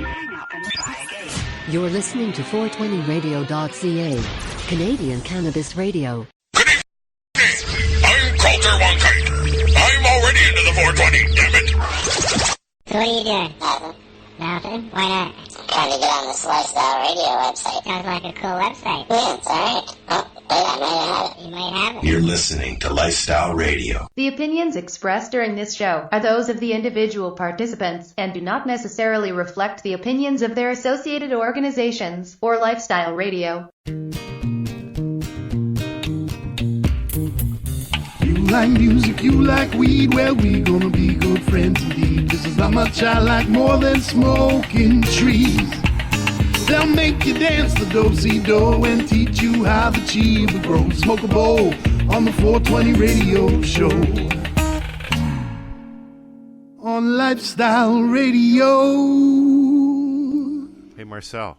hang up and try again. You're listening to 420radio.ca, Canadian Cannabis Radio. Good evening. I'm Coulter Wonkite. I'm already into the 420, damn it. So what are you doing? Nothing. Nothing? Why not? Trying to get on this Lifestyle Radio website. Sounds like a cool website. Yeah, it's alright. Oh, wait, I might have it. You might have it. You're listening to Lifestyle Radio. The opinions expressed during this show are those of the individual participants and do not necessarily reflect the opinions of their associated organizations or Lifestyle Radio. You like music, you like weed, well, we gonna be good friends indeed. This is how much I like more than smoking trees. They'll make you dance the do-si-do and teach you how the chiba grows. Smoke a bowl on the 420 radio show. On Lifestyle Radio. Hey, Marcel.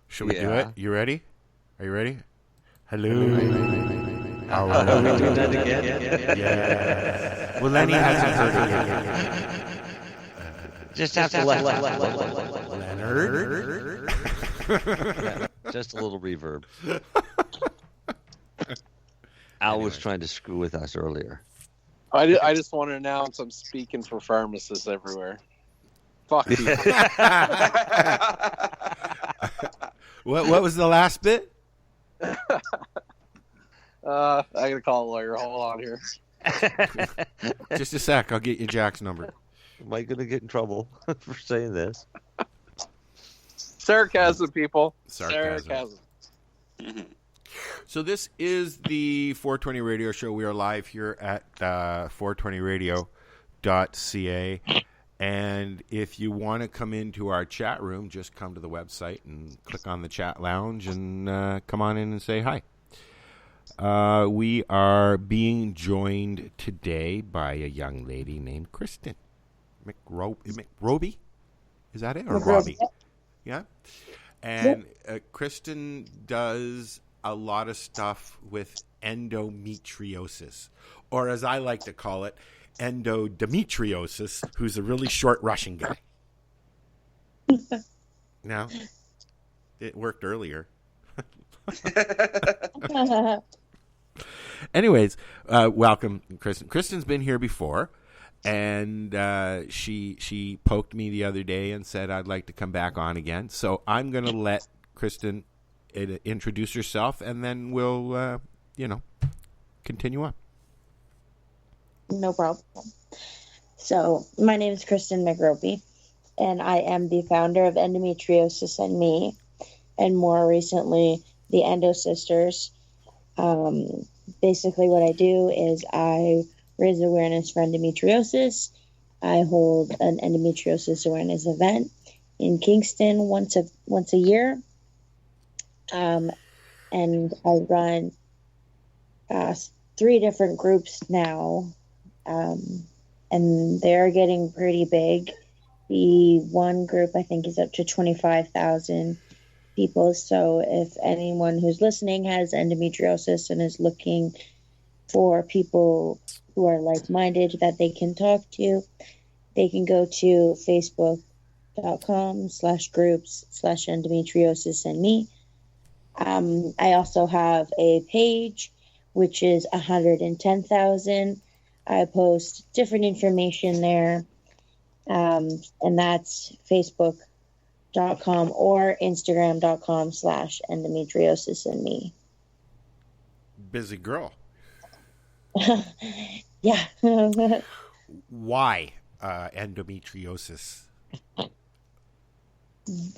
Should we do it? You ready? Are you ready? Hello. Are we doing that again? Yeah. Well, Lennie hasn't heard it yet. Just have to let Leonard. Yeah, just a little reverb. Al was trying to screw with us earlier. I just want to announce I'm speaking for pharmacists everywhere. Fuck you. What was the last bit? I gotta call a lawyer. Hold on here. Just a sec. I'll get you Jack's number. Am I going to get in trouble for saying this? Sarcasm, people. Sarcasm. So this is the 420 Radio Show. We are live here at 420radio.ca. And if you want to come into our chat room, just come to the website and click on the chat lounge and come on in and say hi. We are being joined today by a young lady named Kristen McRobie. Is that it? Or Robbie? Yeah. And Kristen does a lot of stuff with endometriosis, or as I like to call it, Edometriosis, who's a really short Russian guy. Now, it worked earlier. Anyways, welcome, Kristen. Kristen's been here before, and she poked me the other day and said I'd like to come back on again. So I'm going to let Kristen introduce herself, and then we'll, continue on. No problem. So my name is Kristen McRobie, and I am the founder of Endometriosis and Me, and more recently, the Endo Sisters. Basically what I do is I raise awareness for endometriosis. I hold an endometriosis awareness event in Kingston once a year. And I run 3 different groups now. And they're getting pretty big. The one group I think is up to 25,000 people. So if anyone who's listening has endometriosis and is looking for people who are like-minded that they can talk to, they can go to facebook.com/groups/endometriosis and me. I also have a page which is 110,000. I post different information there, and that's facebook.com or instagram.com/endometriosis and me. Busy girl. Yeah. Why endometriosis?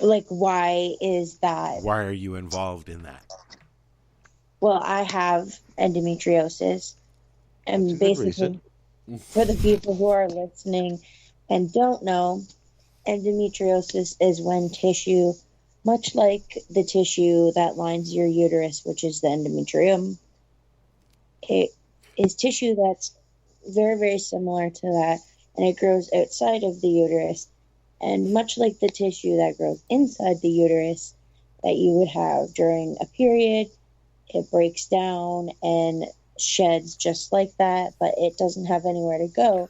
Like, why is that? Why are you involved in that? Well, I have endometriosis, and basically, for the people who are listening and don't know, endometriosis is when tissue, much like the tissue that lines your uterus, which is the endometrium, it is tissue that's very, very similar to that, and it grows outside of the uterus. And much like the tissue that grows inside the uterus that you would have during a period, it breaks down and sheds just like that, but it doesn't have anywhere to go.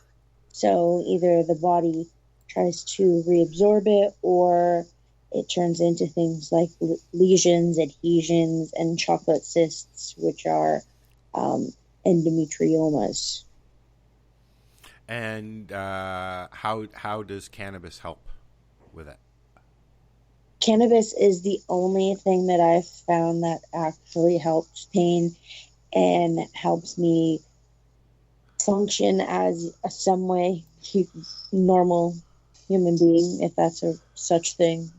So either the body tries to reabsorb it, or it turns into things like lesions, adhesions, and chocolate cysts, which are endometriomas. And how does cannabis help with it? Cannabis is the only thing that I've found that actually helps pain and helps me function as a some way normal human being, if that's a such thing.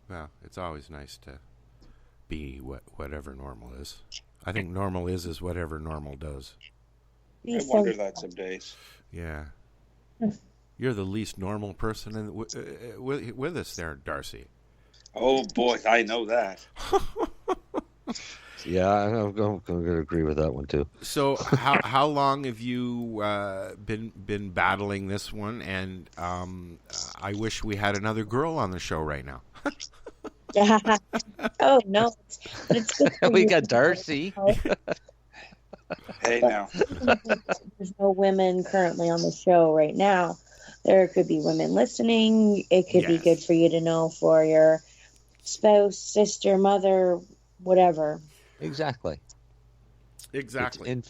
Well, it's always nice to be whatever normal is. I think normal is whatever normal does. I wonder that some days. Yeah. You're the least normal person with us there, Darcy. Oh, boy, I know that. Yeah, I'm going to agree with that one, too. So how long have you been battling this one? And I wish we had another girl on the show right now. Oh, no. But it's good for We you. got Darcy. Hey, now. There's no women currently on the show right now. There could be women listening. It could be good for you to know for your spouse, sister, mother, whatever. Exactly. Exactly.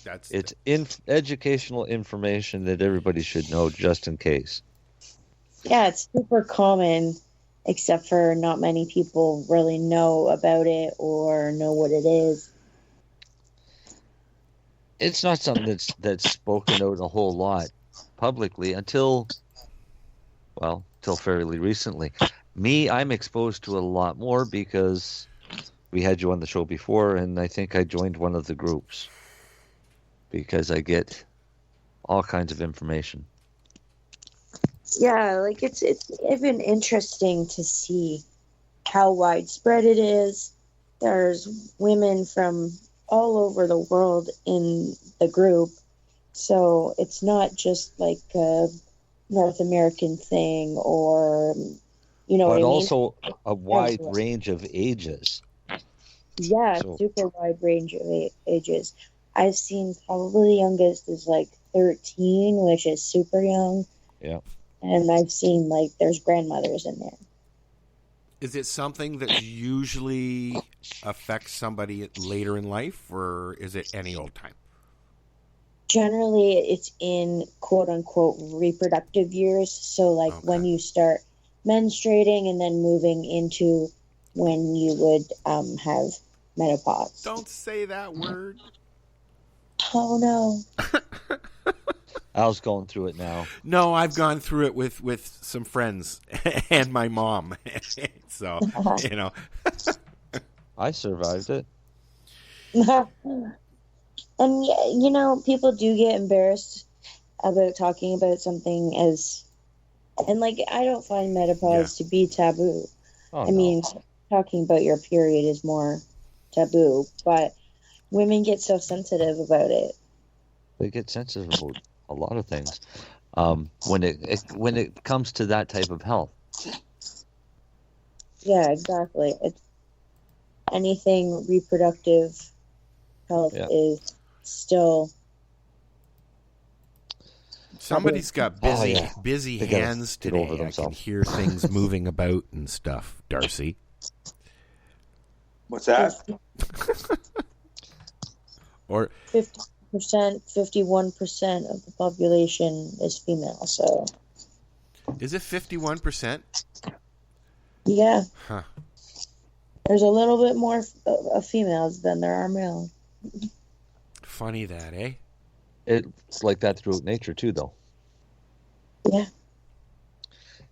It's educational information that everybody should know just in case. Yeah, it's super common, except for not many people really know about it or know what it is. It's not something that's spoken out a whole lot publicly until fairly recently. Me, I'm exposed to it a lot more because we had you on the show before, and I think I joined one of the groups because I get all kinds of information. Yeah, like it's even interesting to see how widespread it is. There's women from all over the world in the group, so it's not just like a North American thing, or but also a wide range of ages. Yeah, super wide range of ages. I've seen probably the youngest is like 13, which is super young. Yeah. And I've seen like there's grandmothers in there. Is it something that usually affects somebody later in life, or is it any old time? Generally, it's in quote unquote reproductive years. So like when you start menstruating and then moving into when you would have menopause. Don't say that word. Oh no. Al's going through it now. No, I've gone through it with some friends and my mom. So, I survived it. And, people do get embarrassed about talking about something and like, I don't find menopause to be taboo. Oh, I mean, talking about your period is more taboo, but women get so sensitive about it. They get sensitive about a lot of things when it comes to that type of health. Yeah, exactly. It's anything reproductive health is still. Somebody's got busy hands today. I can hear things moving about and stuff. Darcy, what's that? Or 50%, 51% of the population is female. So is it 51%? Yeah. Huh. There's a little bit more of females than there are males. Funny that, eh? It's like that throughout nature too, though. Yeah.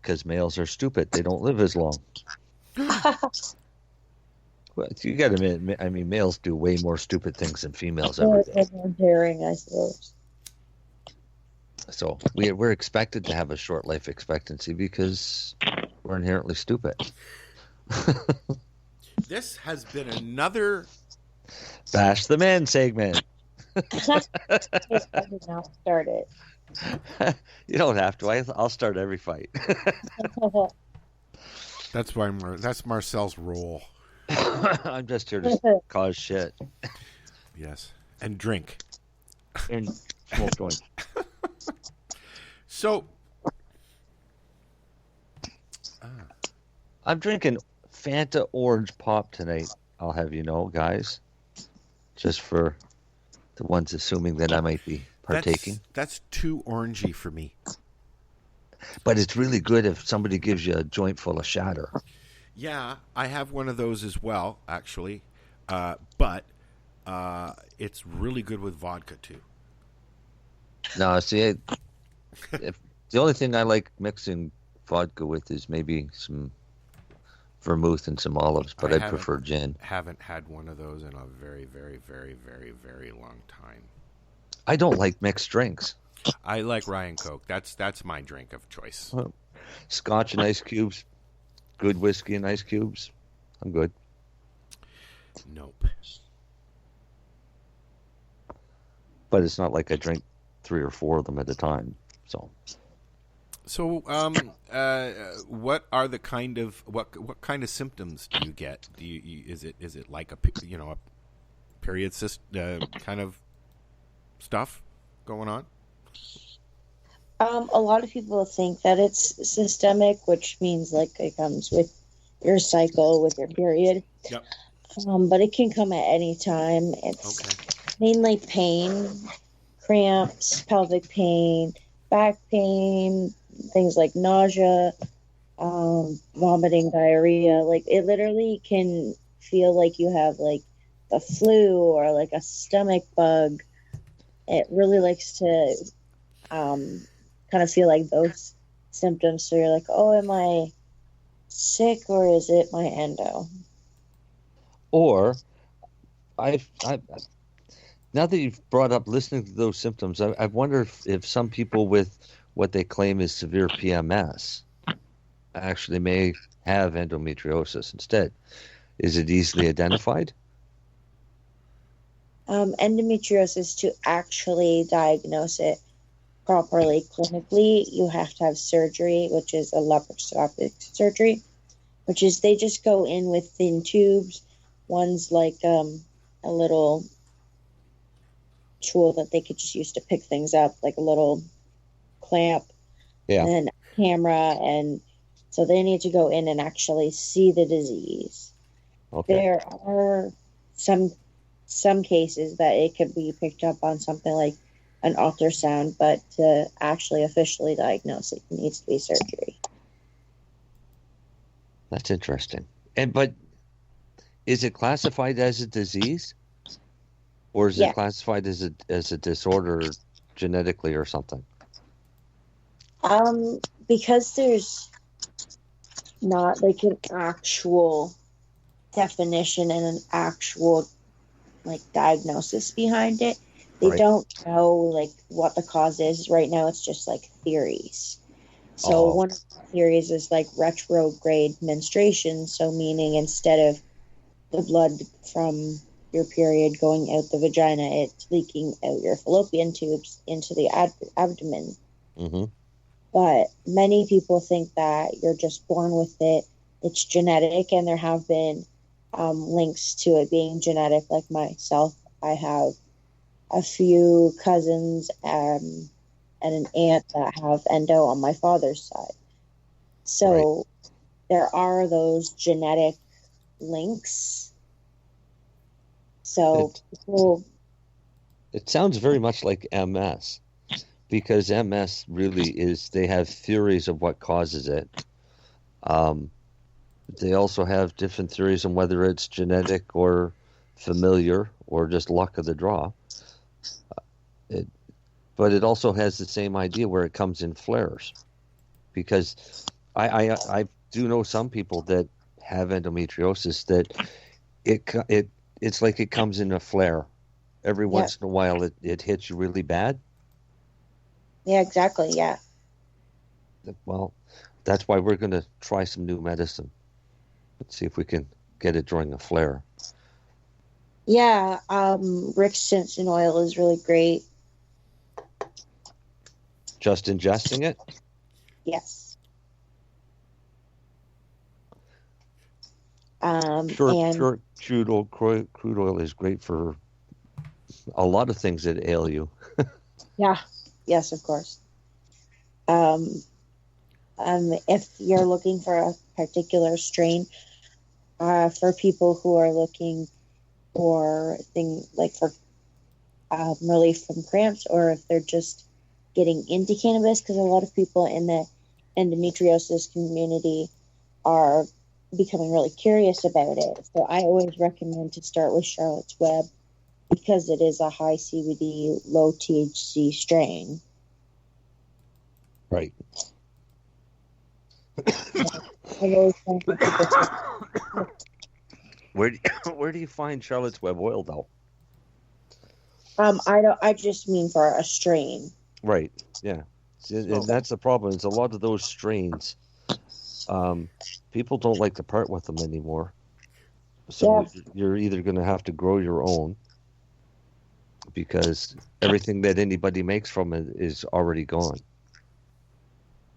Because males are stupid. They don't live as long. Well, you got to admit, I mean, males do way more stupid things than females ever do. More daring, I suppose. So we're expected to have a short life expectancy because we're inherently stupid. This has been another Bash the Man segment. I did not start it. You don't have to. I'll start every fight. That's Marcel's role. I'm just here to cause shit. Yes, and drink. And smoke joints. So, I'm drinking Fanta Orange Pop tonight, I'll have you know, guys. Just for the ones assuming that I might be partaking. That's too orangey for me. But it's really good if somebody gives you a joint full of shatter. Yeah, I have one of those as well, actually. But it's really good with vodka, too. No, see, the only thing I like mixing vodka with is maybe some vermouth and some olives, but I prefer gin. Haven't had one of those in a very, very, very, very, very long time. I don't like mixed drinks. I like rye and Coke. That's my drink of choice. Scotch and ice cubes, good whiskey and ice cubes. I'm good. Nope. But it's not like I drink 3 or 4 of them at a time. So, what are the kind of what kind of symptoms do you get? Is it like a period kind of stuff going on? A lot of people think that it's systemic, which means like it comes with your cycle, with your period. Yep. But it can come at any time. It's mainly pain, cramps, pelvic pain, back pain, things like nausea, vomiting, diarrhea. Like it literally can feel like you have like the flu or like a stomach bug. It really likes to kind of feel like those symptoms. So you're like, oh, am I sick or is it my endo? Or I now that you've brought up listening to those symptoms, I wonder if some people with what they claim is severe PMS actually may have endometriosis instead. Is it easily identified? Endometriosis, to actually diagnose it properly clinically, you have to have surgery, which is a laparoscopic surgery, which is they just go in with thin tubes. One's like a little tool that they could just use to pick things up, like a little clamp, and then a camera, and so they need to go in and actually see the disease. Okay. There are some cases that it could be picked up on something like an ultrasound, but to actually officially diagnose it needs to be surgery. That's interesting. But is it classified as a disease, or is it classified as a disorder genetically or something? Because there's not like an actual definition and an actual like diagnosis behind it. They don't know like what the cause is. Right now it's just like theories. So one of the theories is like retrograde menstruation, so meaning instead of the blood from your period going out the vagina, it's leaking out your fallopian tubes into the abdomen. Mm-hmm. But many people think that you're just born with it. It's genetic, and there have been links to it being genetic. Like myself, I have a few cousins and an aunt that have endo on my father's side. So there are those genetic links. So it sounds very much like MS, because MS really is, they have theories of what causes it. They also have different theories on whether it's genetic or familiar or just luck of the draw. But it also has the same idea where it comes in flares, because I do know some people that have endometriosis that it's like it comes in a flare. Every once in a while it hits you really bad. Yeah, exactly. Yeah. Well, that's why we're going to try some new medicine. Let's see if we can get it during a flare. Yeah, Rick Simpson oil is really great. Just ingesting it? Yes. Pure crude oil is great for a lot of things that ail you. Yeah. Yes, of course. If you're looking for a particular strain, for people who are looking for things like for relief from cramps, or if they're just getting into cannabis, because a lot of people in the endometriosis community are becoming really curious about it. So I always recommend to start with Charlotte's Web because it is a high CBD, low THC strain. Right. Where do you find Charlotte's Web oil though? I just mean for a strain. Right. Yeah. And that's the problem. Is a lot of those strains, people don't like to part with them anymore. So you're either going to have to grow your own, because everything that anybody makes from it is already gone.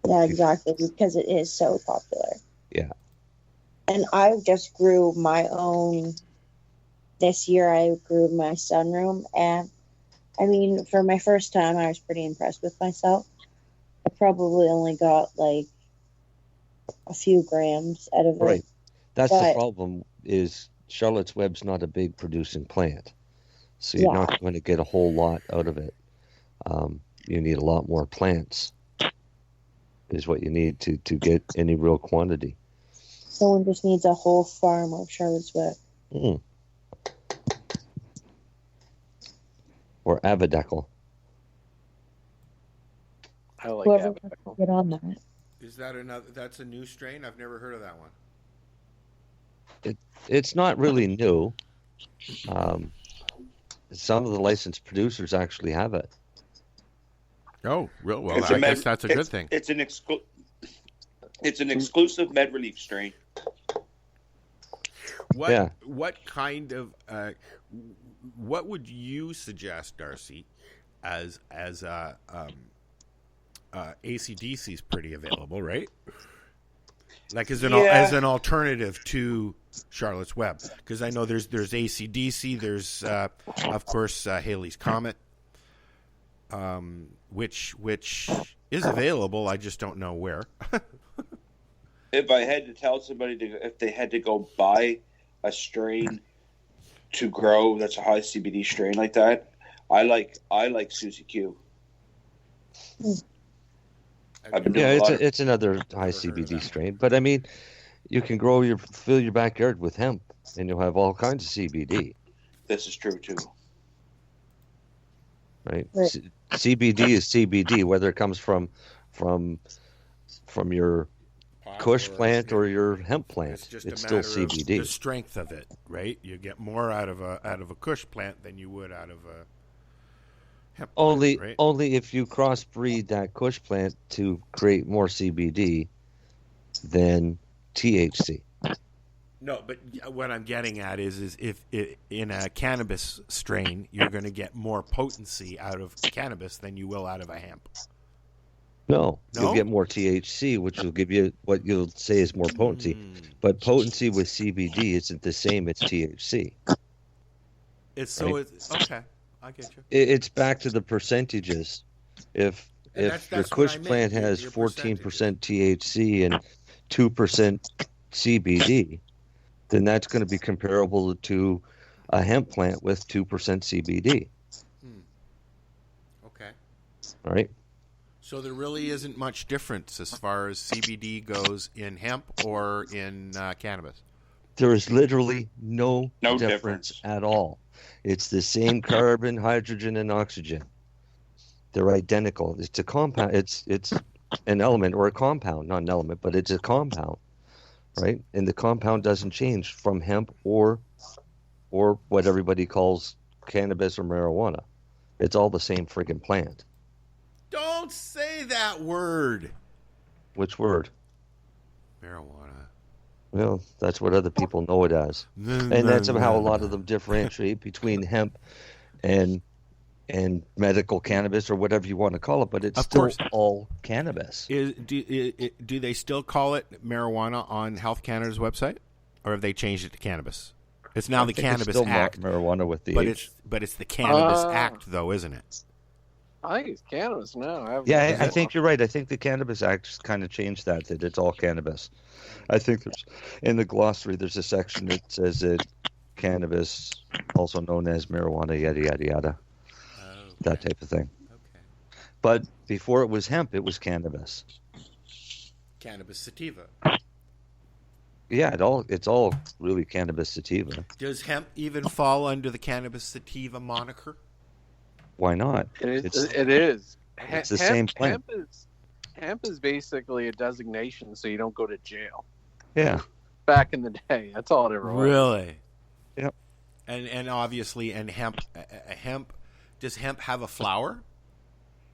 Yeah, exactly, because it is so popular. Yeah. And I just grew my own. This year I grew my sunroom, and I mean, for my first time, I was pretty impressed with myself. I probably only got like a few grams out of it. Right. That's the problem, is Charlotte's Web's not a big producing plant. So you're not going to get a whole lot out of it. You need a lot more plants is what you need to get any real quantity. Someone just needs a whole farm of Charlotte's Web. Mm. Or Avadecal. I like Whoever Avadecal. wants to get on that. Is that another? That's a new strain. I've never heard of that one. It's not really new. Some of the licensed producers actually have it. Oh, real well. I guess that's a good thing. It's an exclusive med relief strain. What kind of what would you suggest, Darcy, as AC/DC is pretty available, right? Like as an alternative to Charlotte's Web, because I know there's AC/DC, there's of course Haley's Comet, which is available. I just don't know where. If I had to tell somebody if they had to go buy a strain to grow that's a high CBD strain like that, I like Susie Q. It's another high CBD strain, but I mean, you can fill your backyard with hemp, and you'll have all kinds of CBD. This is true too. Right. CBD is CBD, whether it comes from your Kush plant or your hemp plant. It's still CBD. The strength of it, right? You get more out of a Kush plant than you would out of a hemp plant, right? Only if you crossbreed that Kush plant to create more CBD than THC. No, but what I'm getting at is if in a cannabis strain, you're going to get more potency out of cannabis than you will out of a hemp. No, you'll get more THC, which will give you what you'll say is more potency. But potency with CBD isn't the same as THC. Okay, I get you. It's back to the percentages. If your Kush plant has 14% THC and 2% CBD, then that's going to be comparable to a hemp plant with 2% CBD. Okay. All right. So there really isn't much difference as far as CBD goes in hemp or in cannabis? There is literally no difference at all. It's the same carbon, hydrogen, and oxygen. They're identical. It's a compound. It's an element or a compound, not an element, but it's a compound, right? And the compound doesn't change from hemp or what everybody calls cannabis or marijuana. It's all the same friggin' plant. Don't say that word. Which word? Marijuana. Well, that's what other people know it as. And that's how a lot of them differentiate between hemp and medical cannabis or whatever you want to call it, but it's still all cannabis. Do they still call it marijuana on Health Canada's website? Or have they changed it to cannabis? It's now the Cannabis it's still Act. Marijuana with the but it's the Cannabis Act, though, isn't it? I think it's cannabis now. Yeah, I think you're right. I think the Cannabis Act kind of changed that it's all cannabis. I think there's in the glossary there's a section that says that cannabis, also known as marijuana, yada yada yada, that type of thing. Okay. But before it was hemp, it was cannabis. Cannabis sativa. Yeah, it's all really cannabis sativa. Does hemp even fall under the cannabis sativa moniker? Why not? It is. It's the same plant. Hemp is basically a designation so you don't go to jail. Yeah. Back in the day, that's all it ever was. Really? Yep. And obviously, hemp. Does hemp have a flower?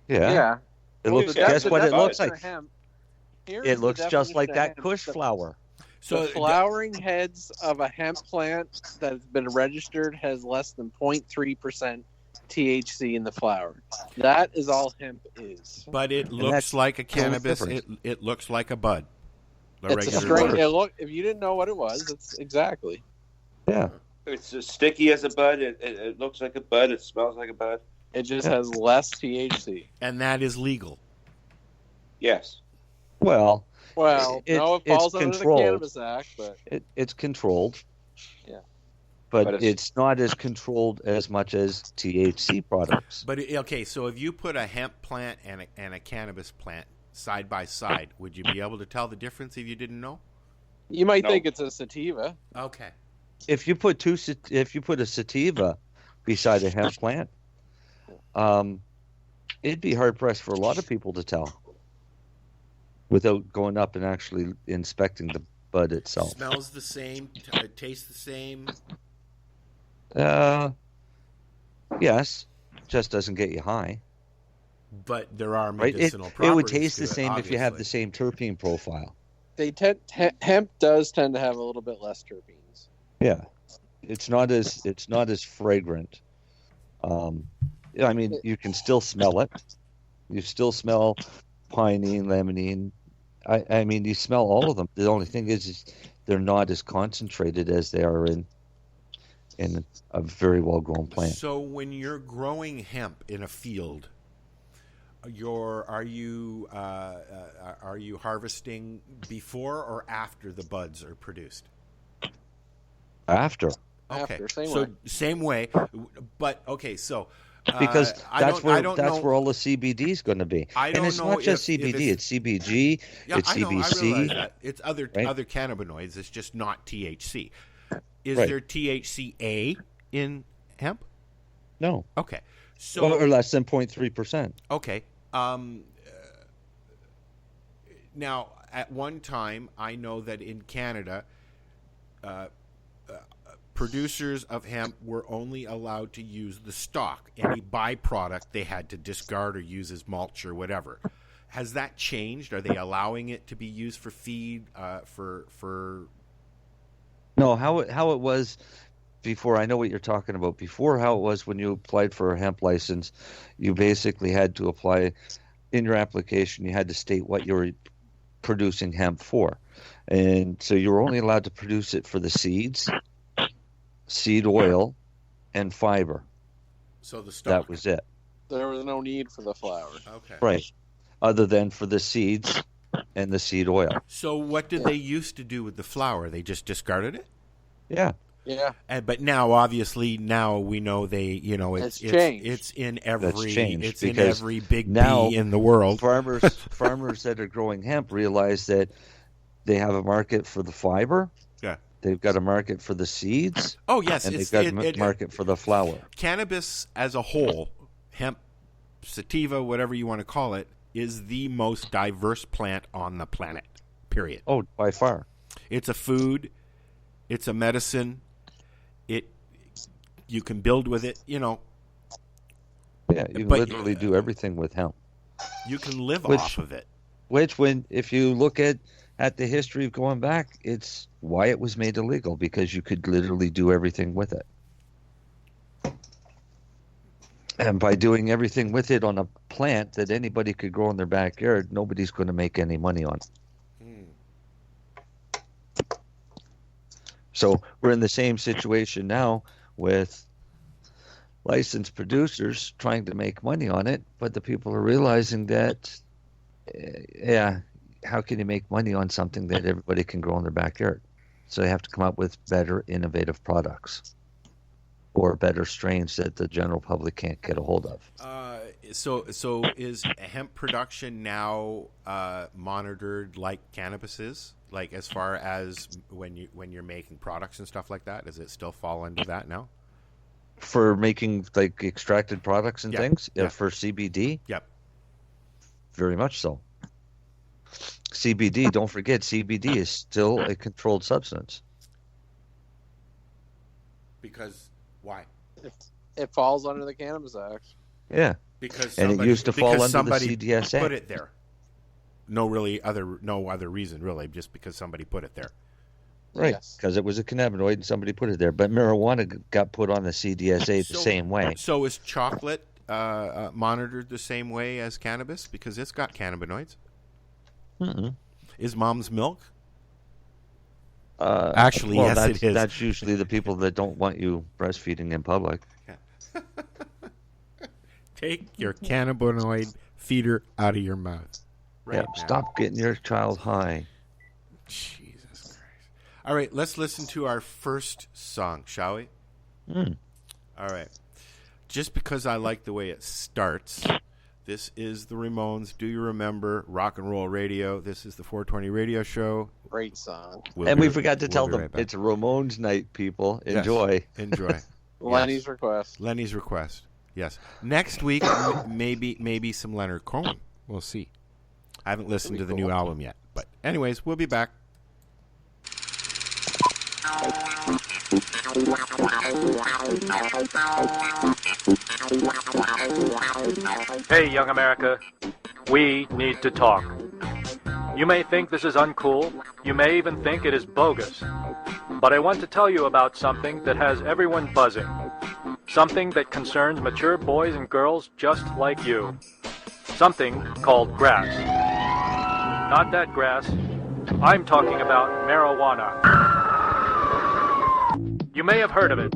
Yeah. Yeah. It looks. Guess what it looks like? Here's It looks just like that hemp. Kush flower. So the flowering heads of a hemp plant that's been registered has less than 0.3% THC in the flower. That is all hemp is. But it looks like a cannabis. It looks like a bud. It's a strain. If you didn't know what it was, it's exactly. Yeah. It's as sticky as a bud. It looks like a bud. It smells like a bud. It just has less THC. And that is legal. Yes. No, it falls it's under controlled. the Cannabis Act, but it's controlled. Yeah. But it's not as controlled as much as THC products. But okay, so if you put a hemp plant and a cannabis plant side by side, would you be able to tell the difference if you didn't know? You might think it's a sativa. Okay. If you put a sativa beside a hemp plant, it'd be hard pressed for a lot of people to tell without going up and actually inspecting the bud itself. Smells the same, tastes the same. Yes, just doesn't get you high. But there are medicinal properties. It would taste to the it, same obviously. if you have the same terpene profile. Hemp does tend to have a little bit less terpenes. Yeah, it's not as fragrant. I mean, you can still smell it. You still smell pinene, limonene. I mean, you smell all of them. The only thing is they're not as concentrated as they are in a very well-grown plant. So when you're growing hemp in a field, are you harvesting before or after the buds are produced? After. Okay. After, same way. But okay, so because that's where all the CBD is going to be. And it's not just CBD; it's CBG, it's CBC. I realize that. It's other right? other cannabinoids. It's just not THC. Is Right. there THCA in hemp? No. Okay. So or less than 0.3%. Okay. Now, at one time, I know that in Canada, producers of hemp were only allowed to use the stalk. Any byproduct they had to discard or use as mulch or whatever. Has that changed? Are they allowing it to be used for feed? For No, how it was before. I know what you're talking about. Before, how it was when you applied for a hemp license, you basically had to apply in your application. You had to state what you were producing hemp for, and so you were only allowed to produce it for the seeds, seed oil, and fiber. So the stalk. That was it. There was no need for the flower. Okay. Right. Other than for the seeds and the seed oil. So what did they used to do with the flower? They just discarded it? Yeah. Yeah. But now, obviously, we know it's changed. It's in That's every changed in because every big now bee in the world. Farmers that are growing hemp realize that they have a market for the fiber. Yeah. They've got a market for the seeds. Oh yes, and they've got a market for the flower. Cannabis as a whole, hemp, sativa, whatever you want to call it, is the most diverse plant on the planet. Period. Oh, by far. It's a food. It's a medicine. You can build with it. Yeah, you can literally do everything with hemp. You can live off of it. If you look at the history of going back, it's why it was made illegal, because you could literally do everything with it. And by doing everything with it on a plant that anybody could grow in their backyard, nobody's going to make any money on it. So we're in the same situation now with licensed producers trying to make money on it, but the people are realizing that, how can you make money on something that everybody can grow in their backyard? So they have to come up with better, innovative products or better strains that the general public can't get a hold of. So is hemp production now monitored like cannabis is? Like as far as when you're making products and stuff like that, does it still fall under that now? For making like extracted products and things? Yeah. For CBD? Yep. Very much so. CBD, don't forget, CBD is still a controlled substance. Because why? It falls under the Cannabis Act. Yeah. Because it used to fall under the CDSA. Put it there. No other reason really, just because somebody put it there. Right, because it was a cannabinoid and somebody put it there. But marijuana got put on the CDSA the same way. So is chocolate monitored the same way as cannabis because it's got cannabinoids? Mm-mm. Is mom's milk? Actually, yes, it is. That's usually the people that don't want you breastfeeding in public. Yeah. Take your cannabinoid feeder out of your mouth. Right now. Stop getting your child high. Jesus Christ. All right, let's listen to our first song, shall we? All right. Just because I like the way it starts, this is the Ramones. Do you remember Rock and Roll Radio? This is the 420 Radio Show. Great song. We forgot to tell them it's Ramones night, people. Enjoy. Yes. Enjoy. Lenny's request. Lenny's request. Yes. Next week, maybe some Leonard Cohen. We'll see. I haven't listened to the new album yet. But anyways, we'll be back. Hey, young America. We need to talk. You may think this is uncool. You may even think it is bogus. But I want to tell you about something that has everyone buzzing. Something that concerns mature boys and girls just like you. Something called grass. Not that grass. I'm talking about marijuana. You may have heard of it.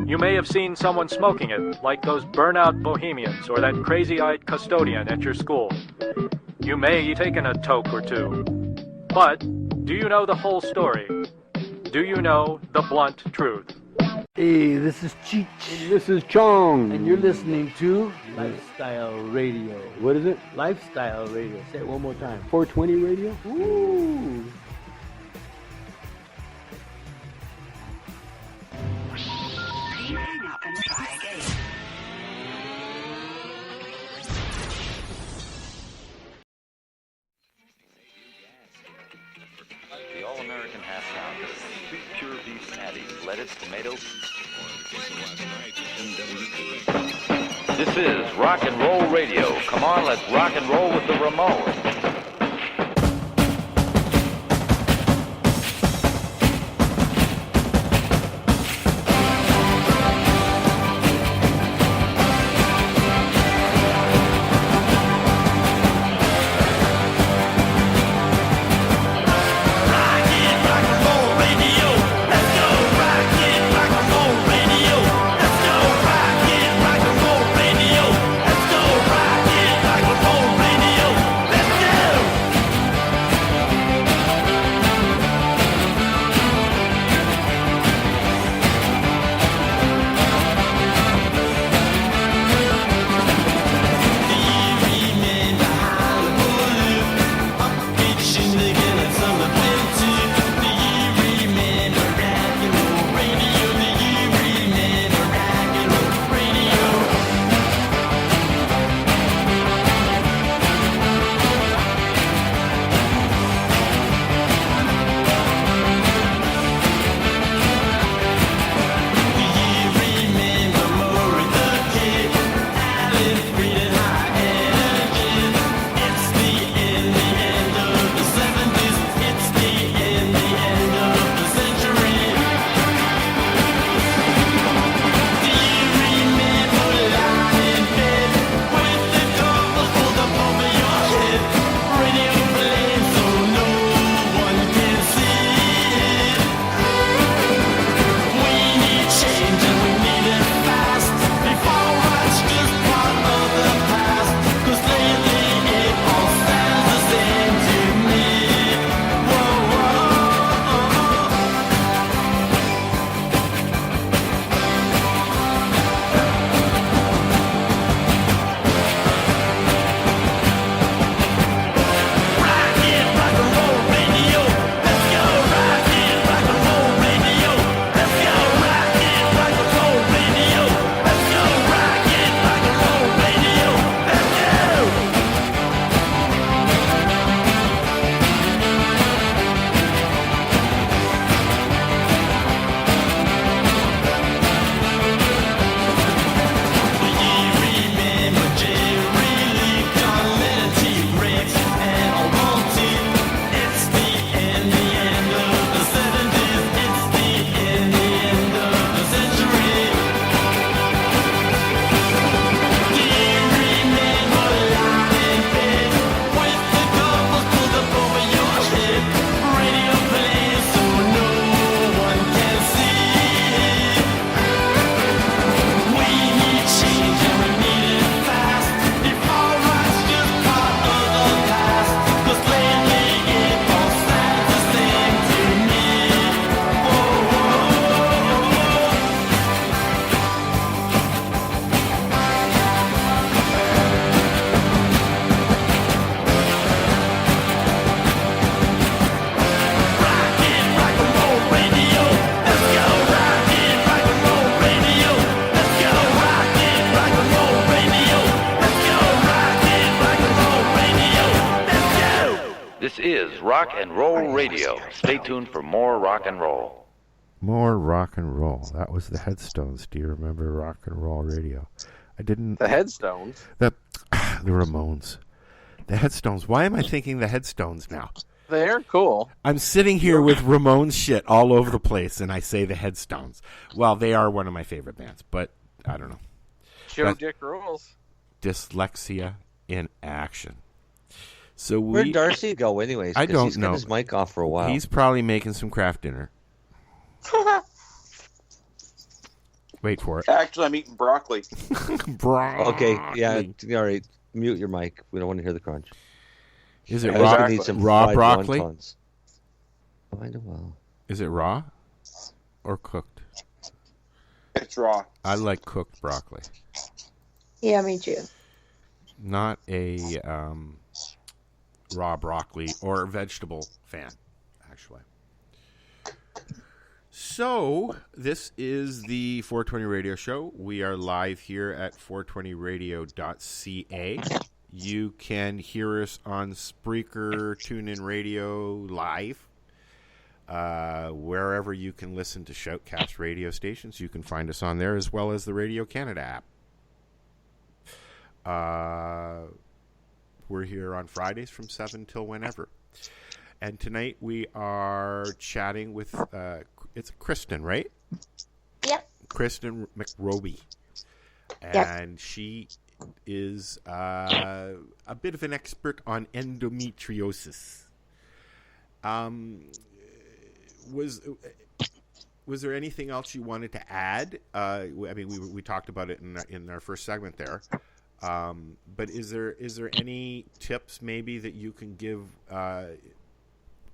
You may have seen someone smoking it, like those burnout bohemians or that crazy-eyed custodian at your school. You may have taken a toke or two. But do you know the whole story? Do you know the blunt truth? Hey, this is Cheech. And this is Chong. And you're listening to Lifestyle Radio. What is it? Lifestyle Radio. Say it one more time. 420 Radio? Ooh. Hang up and try again. The All-American Half Pound. Sweet pure beef patty, lettuce, tomato. This is Rock and Roll Radio. Come on, let's rock and roll with the Ramones. Let's go! This is Rock and Roll Radio. Stay tuned for more rock and roll. More rock and roll. That was the Headstones. Do you remember Rock and Roll Radio? I didn't. The Headstones? The Ramones. The Headstones. Why am I thinking the Headstones now? They're cool. I'm sitting here with Ramones shit all over the place, and I say the Headstones. Well, they are one of my favorite bands, but I don't know. Joe Dick rules. Dyslexia in action. So where'd Darcy go anyways? I don't he's know. Got his mic off for a while. He's probably making some craft dinner. Wait for it. Actually, I'm eating broccoli. Broccoli. Okay, yeah, all right. Mute your mic. We don't want to hear the crunch. Is it raw broccoli? I know well. Is it raw or cooked? It's raw. I like cooked broccoli. Yeah, me too. Not a raw broccoli or vegetable fan, actually. So, this is the 420 Radio Show. We are live here at 420radio.ca. You can hear us on Spreaker, TuneIn Radio, live. Wherever you can listen to Shoutcast radio stations, you can find us on there, as well as the Radio Canada app. We're here on Fridays from 7 till whenever. And tonight we are chatting with, it's Kristen, right? Yep. Kristen McRobie. And she is a bit of an expert on endometriosis. Was there anything else you wanted to add? I mean, we talked about it in our first segment there. But is there any tips maybe that you can give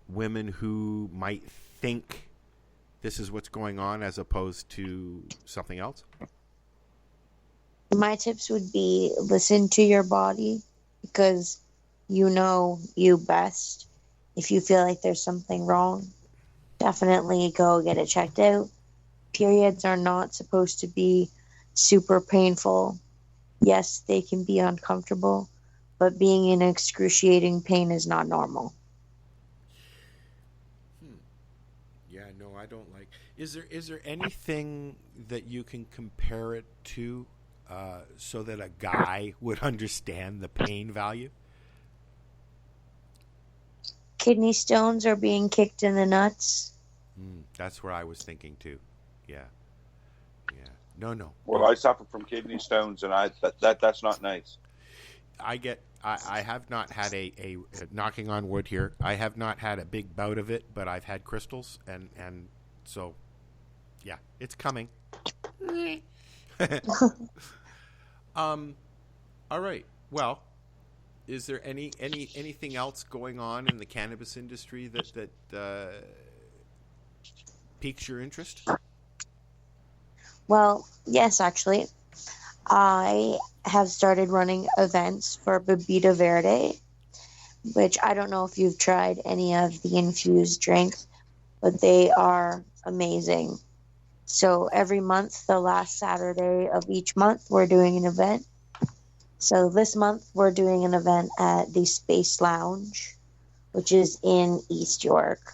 women who might think this is what's going on as opposed to something else? My tips would be listen to your body because you know you best. If you feel like there's something wrong, definitely go get it checked out. Periods are not supposed to be super painful. Yes, they can be uncomfortable, but being in excruciating pain is not normal. Yeah, no, I don't like. Is there anything that you can compare it to so that a guy would understand the pain value? Kidney stones are being kicked in the nuts. That's where I was thinking too. Yeah. No. Well, I suffer from kidney stones, and that's not nice. I have not had a knocking on wood here. I have not had a big bout of it, but I've had crystals, and so, yeah, it's coming. All right. Well, is there anything else going on in the cannabis industry that piques your interest? Well, yes, actually. I have started running events for Bebida Verde, which I don't know if you've tried any of the infused drinks, but they are amazing. So every month, the last Saturday of each month, we're doing an event. So this month, we're doing an event at the Space Lounge, which is in East York.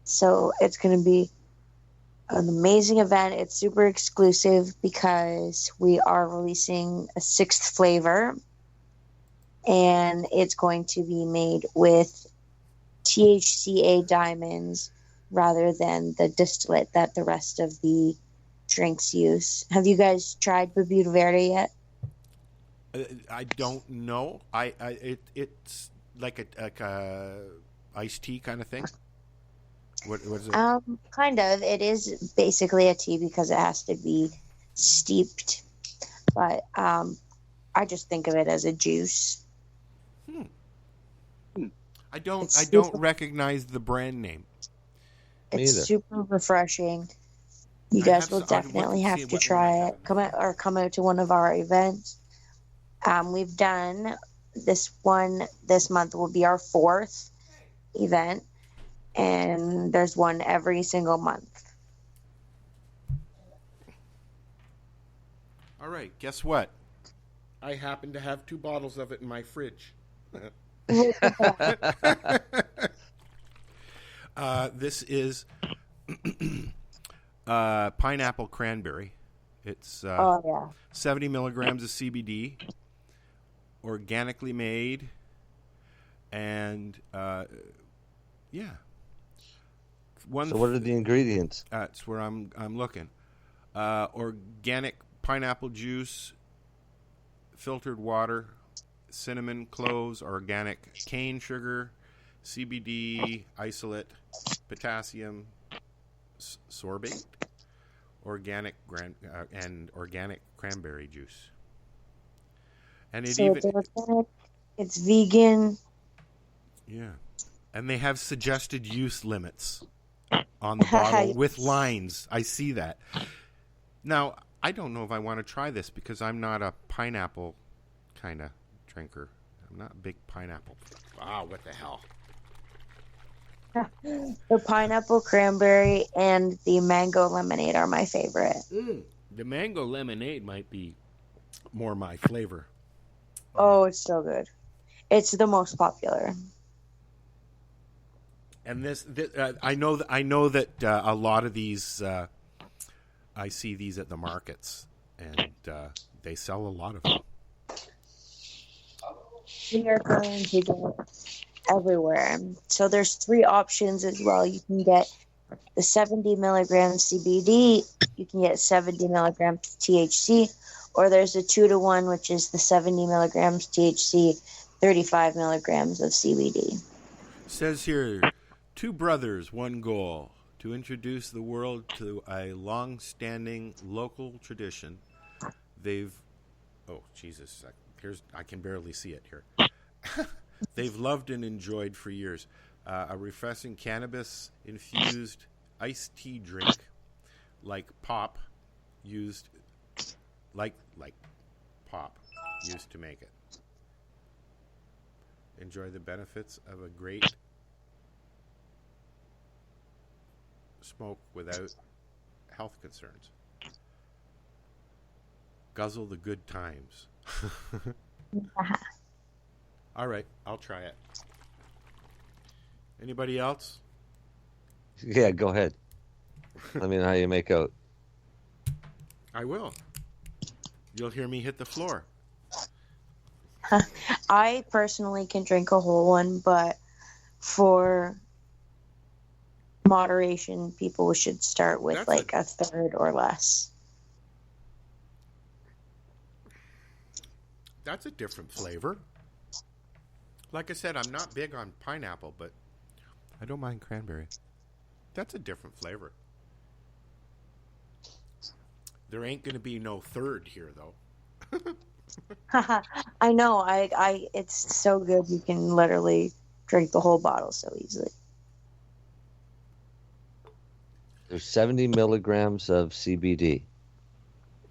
So it's going to be an amazing event. It's super exclusive because we are releasing a 6th flavor, and it's going to be made with THCA diamonds rather than the distillate that the rest of the drinks use. Have you guys tried Bebida Verde yet? I don't know. It's like a iced tea kind of thing. What is it? Kind of. It is basically a tea because it has to be steeped. But I just think of it as a juice. I don't recognize the brand name. It's super refreshing. You guys will definitely have to try it. Come out to one of our events. We've done this one. This month will be our 4th event. And there's one every single month. All right, guess what? I happen to have 2 bottles of it in my fridge. this is pineapple cranberry. It's 70 milligrams of CBD, organically made, and yeah. So what are the ingredients? That's where I'm looking. Organic pineapple juice, filtered water, cinnamon, cloves, organic cane sugar, CBD, isolate, potassium, sorbate, and organic cranberry juice. And it's organic, it's vegan. Yeah. And they have suggested use limits on the bottle with lines. I see that. Now, I don't know if I want to try this because I'm not a pineapple kind of drinker. I'm not a big pineapple. Wow, what the hell? The pineapple cranberry and the mango lemonade are my favorite. The mango lemonade might be more my flavor. Oh, it's so good. It's the most popular. And this I know that a lot of these, I see these at the markets, and they sell a lot of them. We are going to go everywhere. So there's 3 options as well. You can get the 70 milligrams CBD, you can get 70 milligrams THC, or there's a 2-to-1, which is the 70 milligrams THC, 35 milligrams of CBD. It says here, 2 brothers, 1 goal, to introduce the world to a long-standing local tradition. Oh, Jesus, I can barely see it here. They've loved and enjoyed for years. A refreshing cannabis-infused iced tea drink, like pop, used to make it. Enjoy the benefits of a great smoke without health concerns. Guzzle the good times. All right, I'll try it. Anybody else? Yeah, go ahead. Let me know how you make out. I will. You'll hear me hit the floor. I personally can drink a whole one, but for moderation, people should start with a third or less. That's a different flavor. Like I said, I'm not big on pineapple, but I don't mind cranberry. That's a different flavor. There ain't going to be no third here, though. I know. It's so good. You can literally drink the whole bottle so easily. There's 70 milligrams of CBD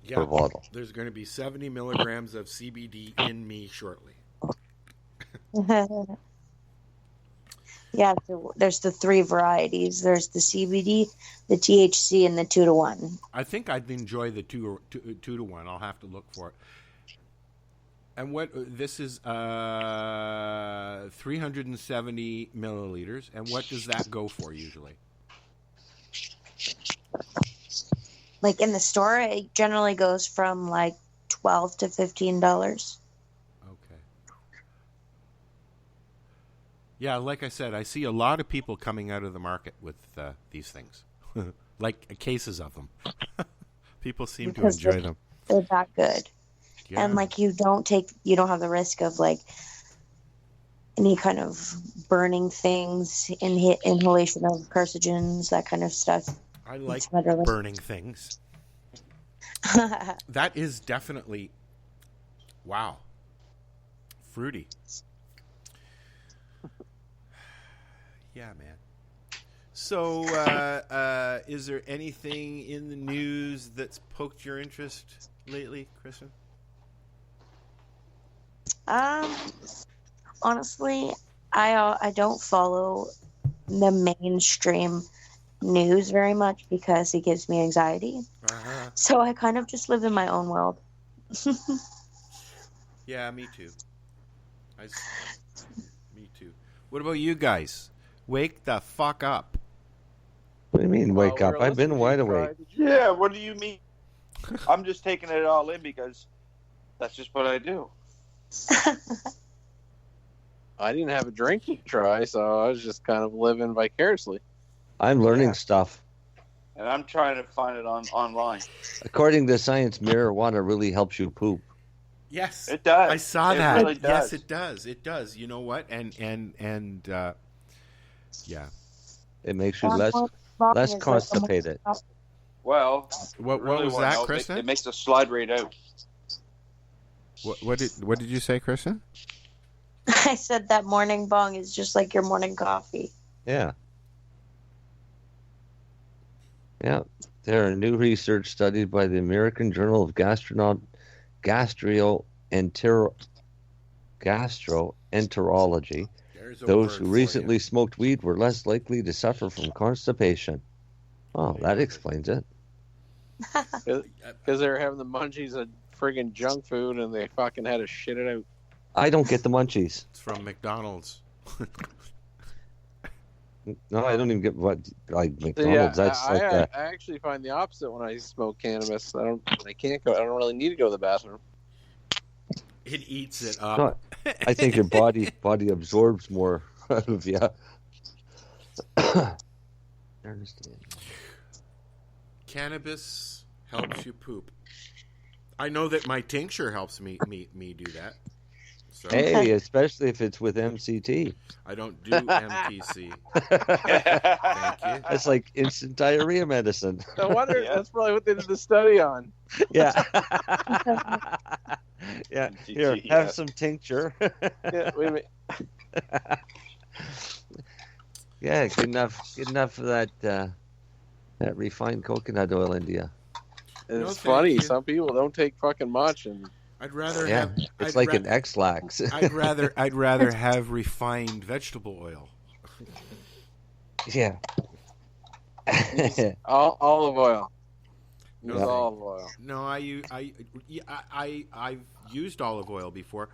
per bottle. There's going to be 70 milligrams of CBD in me shortly. Yeah, so there's the 3 varieties. There's the CBD, the THC, and the 2-to-1. I think I'd enjoy the 2-to-1. I'll have to look for it. And what this is 370 milliliters. And what does that go for usually? Like in the store, it generally goes from like $12 to $15. Okay. Yeah, like I said, I see a lot of people coming out of the market with these things, like cases of them. People seem Because to enjoy them. They're that good. Yeah. And like you don't have the risk of like any kind of burning things, inhalation of carcinogens, that kind of stuff. I like burning things. That is definitely, wow, fruity. Yeah, man. So, is there anything in the news that's poked your interest lately, Kristen? Honestly, I don't follow the mainstream news very much because it gives me anxiety. So I kind of just live in my own world. Yeah, me too. Me too. What about you guys? Wake the fuck up. What do you mean, wake up? I've been wide awake. Yeah, what do you mean? I'm just taking it all in because that's just what I do. I didn't have a drink to try, so I was just kind of living vicariously. I'm learning stuff. And I'm trying to find it online. According to science, marijuana really helps you poop. Yes, it does. I saw it that. Really does. Yes, it does. It does. You know what? And yeah, it makes you less constipated. Well, what was that, Kristen? It makes the slide right out. What did you say, Kristen? I said that morning bong is just like your morning coffee. Yeah. Yeah. There are new research studied by the American Journal of Gastroenterology. Those who recently smoked weed were less likely to suffer from constipation. Oh, that explains it. Because they were having the munchies of friggin' junk food and they fucking had to shit it out. I don't get the munchies. It's from McDonald's. No, I don't even get like McDonald's. Yeah, That's I actually find the opposite when I smoke cannabis. I don't really need to go to the bathroom. It eats it up. No, I think your body absorbs more out of you. I understand. Cannabis helps you poop. I know that my tincture helps me do that. So. Hey, especially if it's with MCT. I don't do MTC. Thank you. It's like instant diarrhea medicine. No wonder that's probably what they did the study on. Yeah. Yeah. Here, have some tincture. Yeah, wait a minute. Yeah, good enough for that refined coconut oil into you. It's funny. Some people don't take fucking much, and I'd rather have. It's like an X-Lax. I'd rather have refined vegetable oil. Yeah. Olive oil. No, olive oil. No, I've used olive oil before,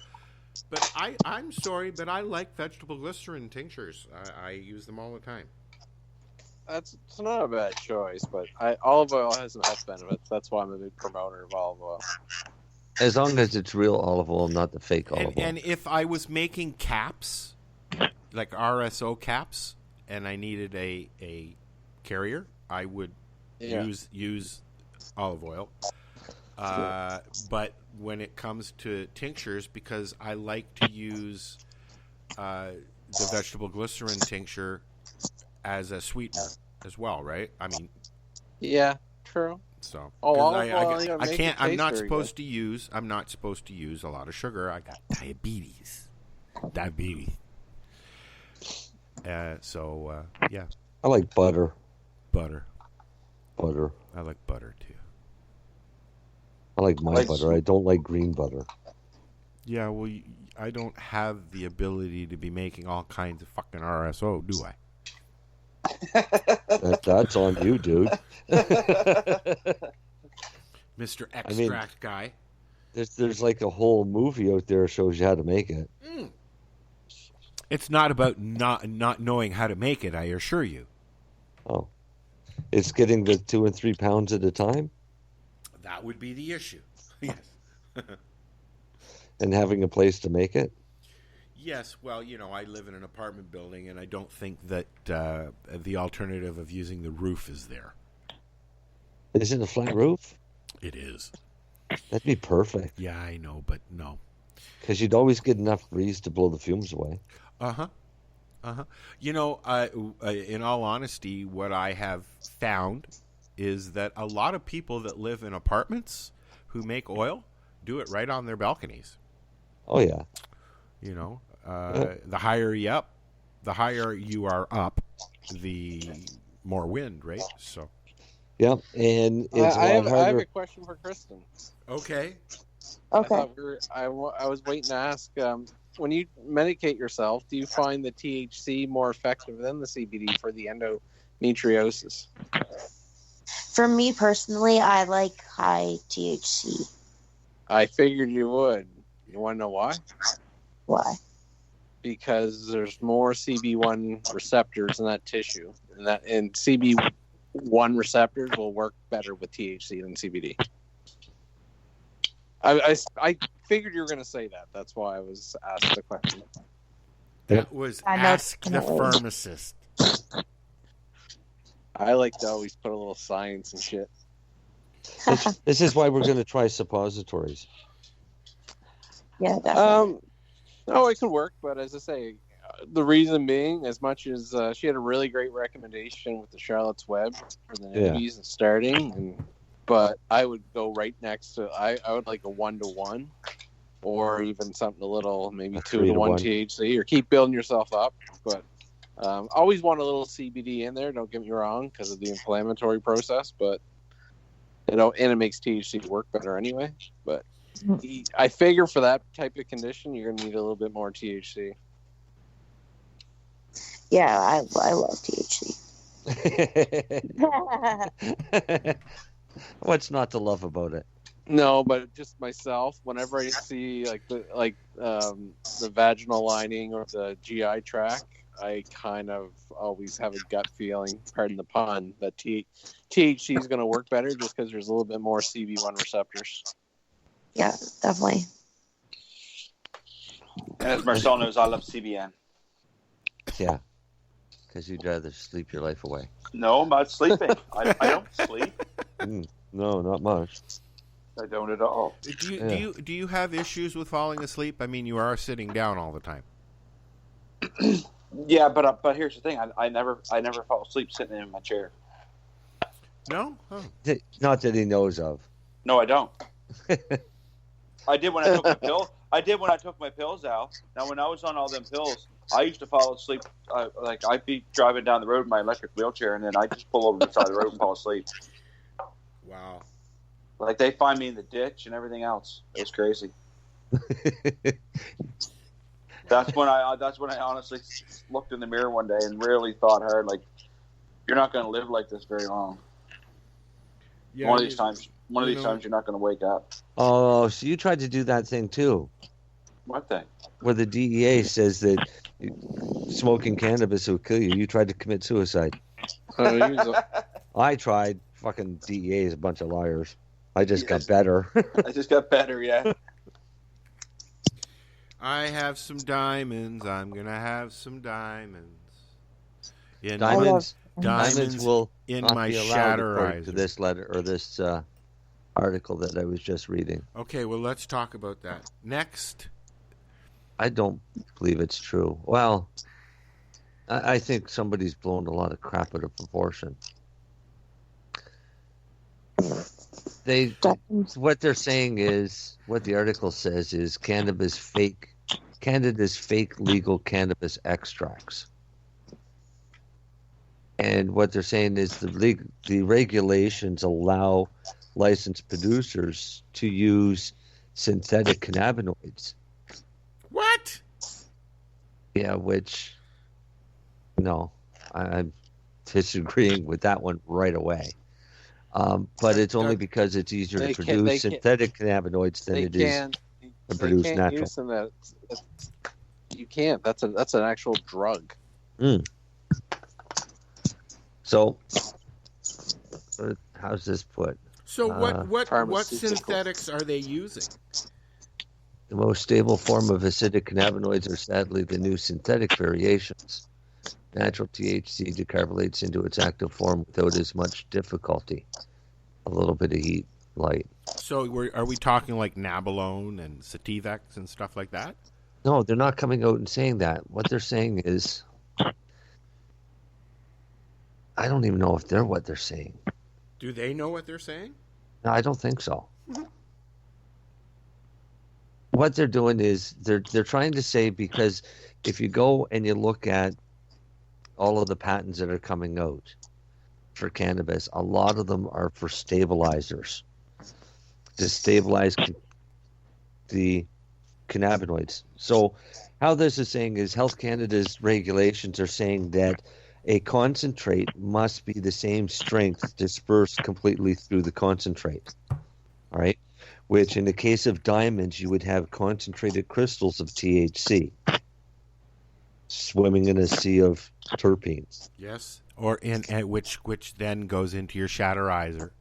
but I'm sorry, but I like vegetable glycerin tinctures. I use them all the time. It's not a bad choice, but olive oil has some health benefits. That's why I'm a big promoter of olive oil. As long as it's real olive oil, not the fake olive oil. And if I was making caps, like RSO caps, and I needed a carrier, I would use olive oil. But when it comes to tinctures, because I like to use the vegetable glycerin tincture as a sweetener as well, right? I mean, yeah, true. So, I can't. I'm not supposed to use a lot of sugar. I got diabetes. Yeah. I like butter. Butter. I like butter too. I like my butter. I don't like green butter. Yeah, well, I don't have the ability to be making all kinds of fucking RSO, do I? That's on you, dude. Mr. Extract guy. There's like a whole movie out there that shows you how to make it. It's not about not knowing how to make it, I assure you. Oh. It's getting the 2 and 3 pounds at a time? That would be the issue. Yes. And having a place to make it? Yes, well, I live in an apartment building, and I don't think that the alternative of using the roof is there. Is it a flat roof? It is. That'd be perfect. Yeah, I know, but no. Because you'd always get enough breeze to blow the fumes away. Uh-huh. In all honesty, what I have found is that a lot of people that live in apartments who make oil do it right on their balconies. Oh, yeah. The higher you are up, the more wind, right? So. Yeah, and it's I have harder. a question for Kristen. Okay. Okay. I was waiting to ask. When you medicate yourself, do you find the THC more effective than the CBD for the endometriosis? For me personally, I like high THC. I figured you would. You want to know why? Why? Because there's more CB1 receptors in that tissue, and CB 1 receptors will work better with THC than CBD. I figured you were going to say that. That's why I was asked the question. That was Ask the Pharmacist. I like to always put a little science and shit. This is why we're going to try suppositories. Yeah, definitely. Oh, it could work, but as I say, the reason being, as much as she had a really great recommendation with the Charlotte's Web for the newbies and starting, but I would go right next to, I would like a 1-to-1 or even something a little, maybe 2-to-1 THC, or keep building yourself up. But always want a little CBD in there, don't get me wrong, because of the inflammatory process, but and it makes THC work better anyway. But I figure for that type of condition, you're going to need a little bit more THC. Yeah, I love THC. What's not to love about it? No, but just myself, whenever I see the vaginal lining or the GI tract, I kind of always have a gut feeling, pardon the pun, that THC is going to work better just because there's a little bit more CB1 receptors. Yeah, definitely. As Marcel knows, I love CBN. Yeah, because you'd rather sleep your life away. No, I'm not sleeping. I don't sleep. No, not much. I don't at all. Do you have issues with falling asleep? I mean, you are sitting down all the time. Yeah, but here's the thing. I never fall asleep sitting in my chair. No? Oh. Not that he knows of. No, I don't. I did when I took my pill. I did when I took my pills out. Now, when I was on all them pills, I used to fall asleep. I'd be driving down the road in my electric wheelchair, and then I'd just pull over the side of the road and fall asleep. Wow. Like, they find me in the ditch and everything else. It was crazy. That's when I honestly looked in the mirror one day and really thought hard, like, you're not going to live like this very long. Yeah, one of these times, you're not going to wake up. Oh, so you tried to do that thing too? What thing? Where the DEA says that smoking cannabis will kill you. You tried to commit suicide. I tried. Fucking DEA is a bunch of liars. I just got better. I just got better, yeah. I have some diamonds. I'm gonna have some diamonds. Diamonds will in not my be allowed shatterizer. to this letter or this article that I was just reading. Okay, well, let's talk about that next. I don't believe it's true. Well, I think somebody's blown a lot of crap out of proportion. What they're saying is, what the article says is candid is fake legal cannabis extracts. And what they're saying is the regulations allow licensed producers to use synthetic cannabinoids. What? Yeah, which, no, I'm disagreeing with that one right away. But it's only because it's easier to produce synthetic cannabinoids than it is to produce natural. You can't. That's an actual drug. So, how's this put? So what synthetics are they using? The most stable form of acidic cannabinoids are sadly the new synthetic variations. Natural THC decarbonates into its active form without as much difficulty. A little bit of heat, light. So are we talking like Nabalone and Sativex and stuff like that? No, they're not coming out and saying that. What they're saying is, I don't even know if they're what they're saying. Do they know what they're saying? No, I don't think so. What they're doing is they're trying to say, because if you go and you look at all of the patents that are coming out for cannabis, a lot of them are for stabilizers to stabilize the cannabinoids. So how this is saying is Health Canada's regulations are saying that a concentrate must be the same strength dispersed completely through the concentrate. All right? Which in the case of diamonds, you would have concentrated crystals of THC swimming in a sea of terpenes. Yes. or in which then goes into your shatterizer,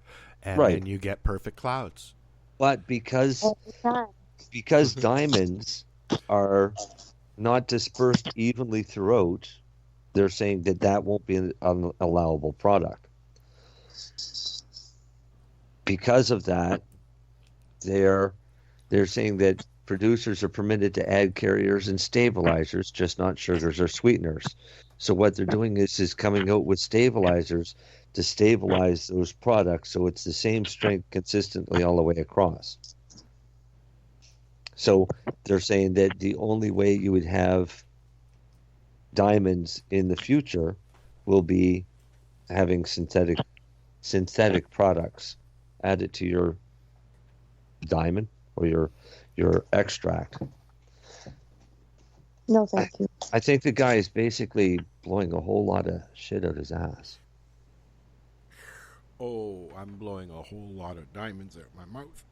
and Right. then you get perfect clouds. But because diamonds are not dispersed evenly throughout, they're saying that won't be an allowable product. Because of that, they're saying that producers are permitted to add carriers and stabilizers, just not sugars or sweeteners. So what they're doing is coming out with stabilizers to stabilize those products so it's the same strength consistently all the way across. So they're saying that the only way you would have diamonds in the future will be having synthetic products added to your diamond or your extract. No, thank you. I think the guy is basically blowing a whole lot of shit out his ass. Oh, I'm blowing a whole lot of diamonds out my mouth.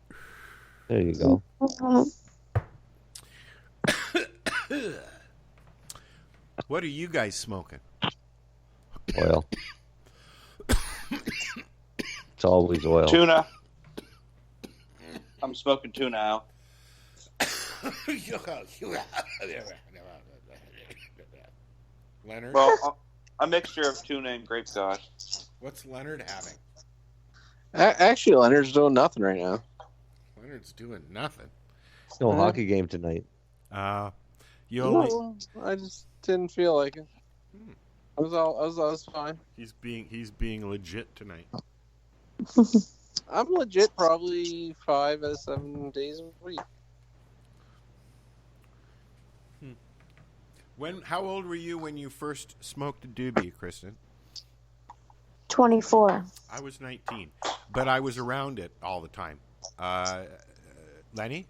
There you go. What are you guys smoking? Oil. It's always oil. Tuna. I'm smoking tuna now. Leonard? Well, a mixture of tuna and grape God. What's Leonard having? Actually, Leonard's doing nothing right now. Leonard's doing nothing. No hockey game tonight. You only... No, I just didn't feel like it. I was fine. He's being legit tonight. I'm legit probably 5 out of 7 days a week. How old were you when you first smoked a doobie, Kristen? 24. I was 19, but I was around it all the time. Lenny?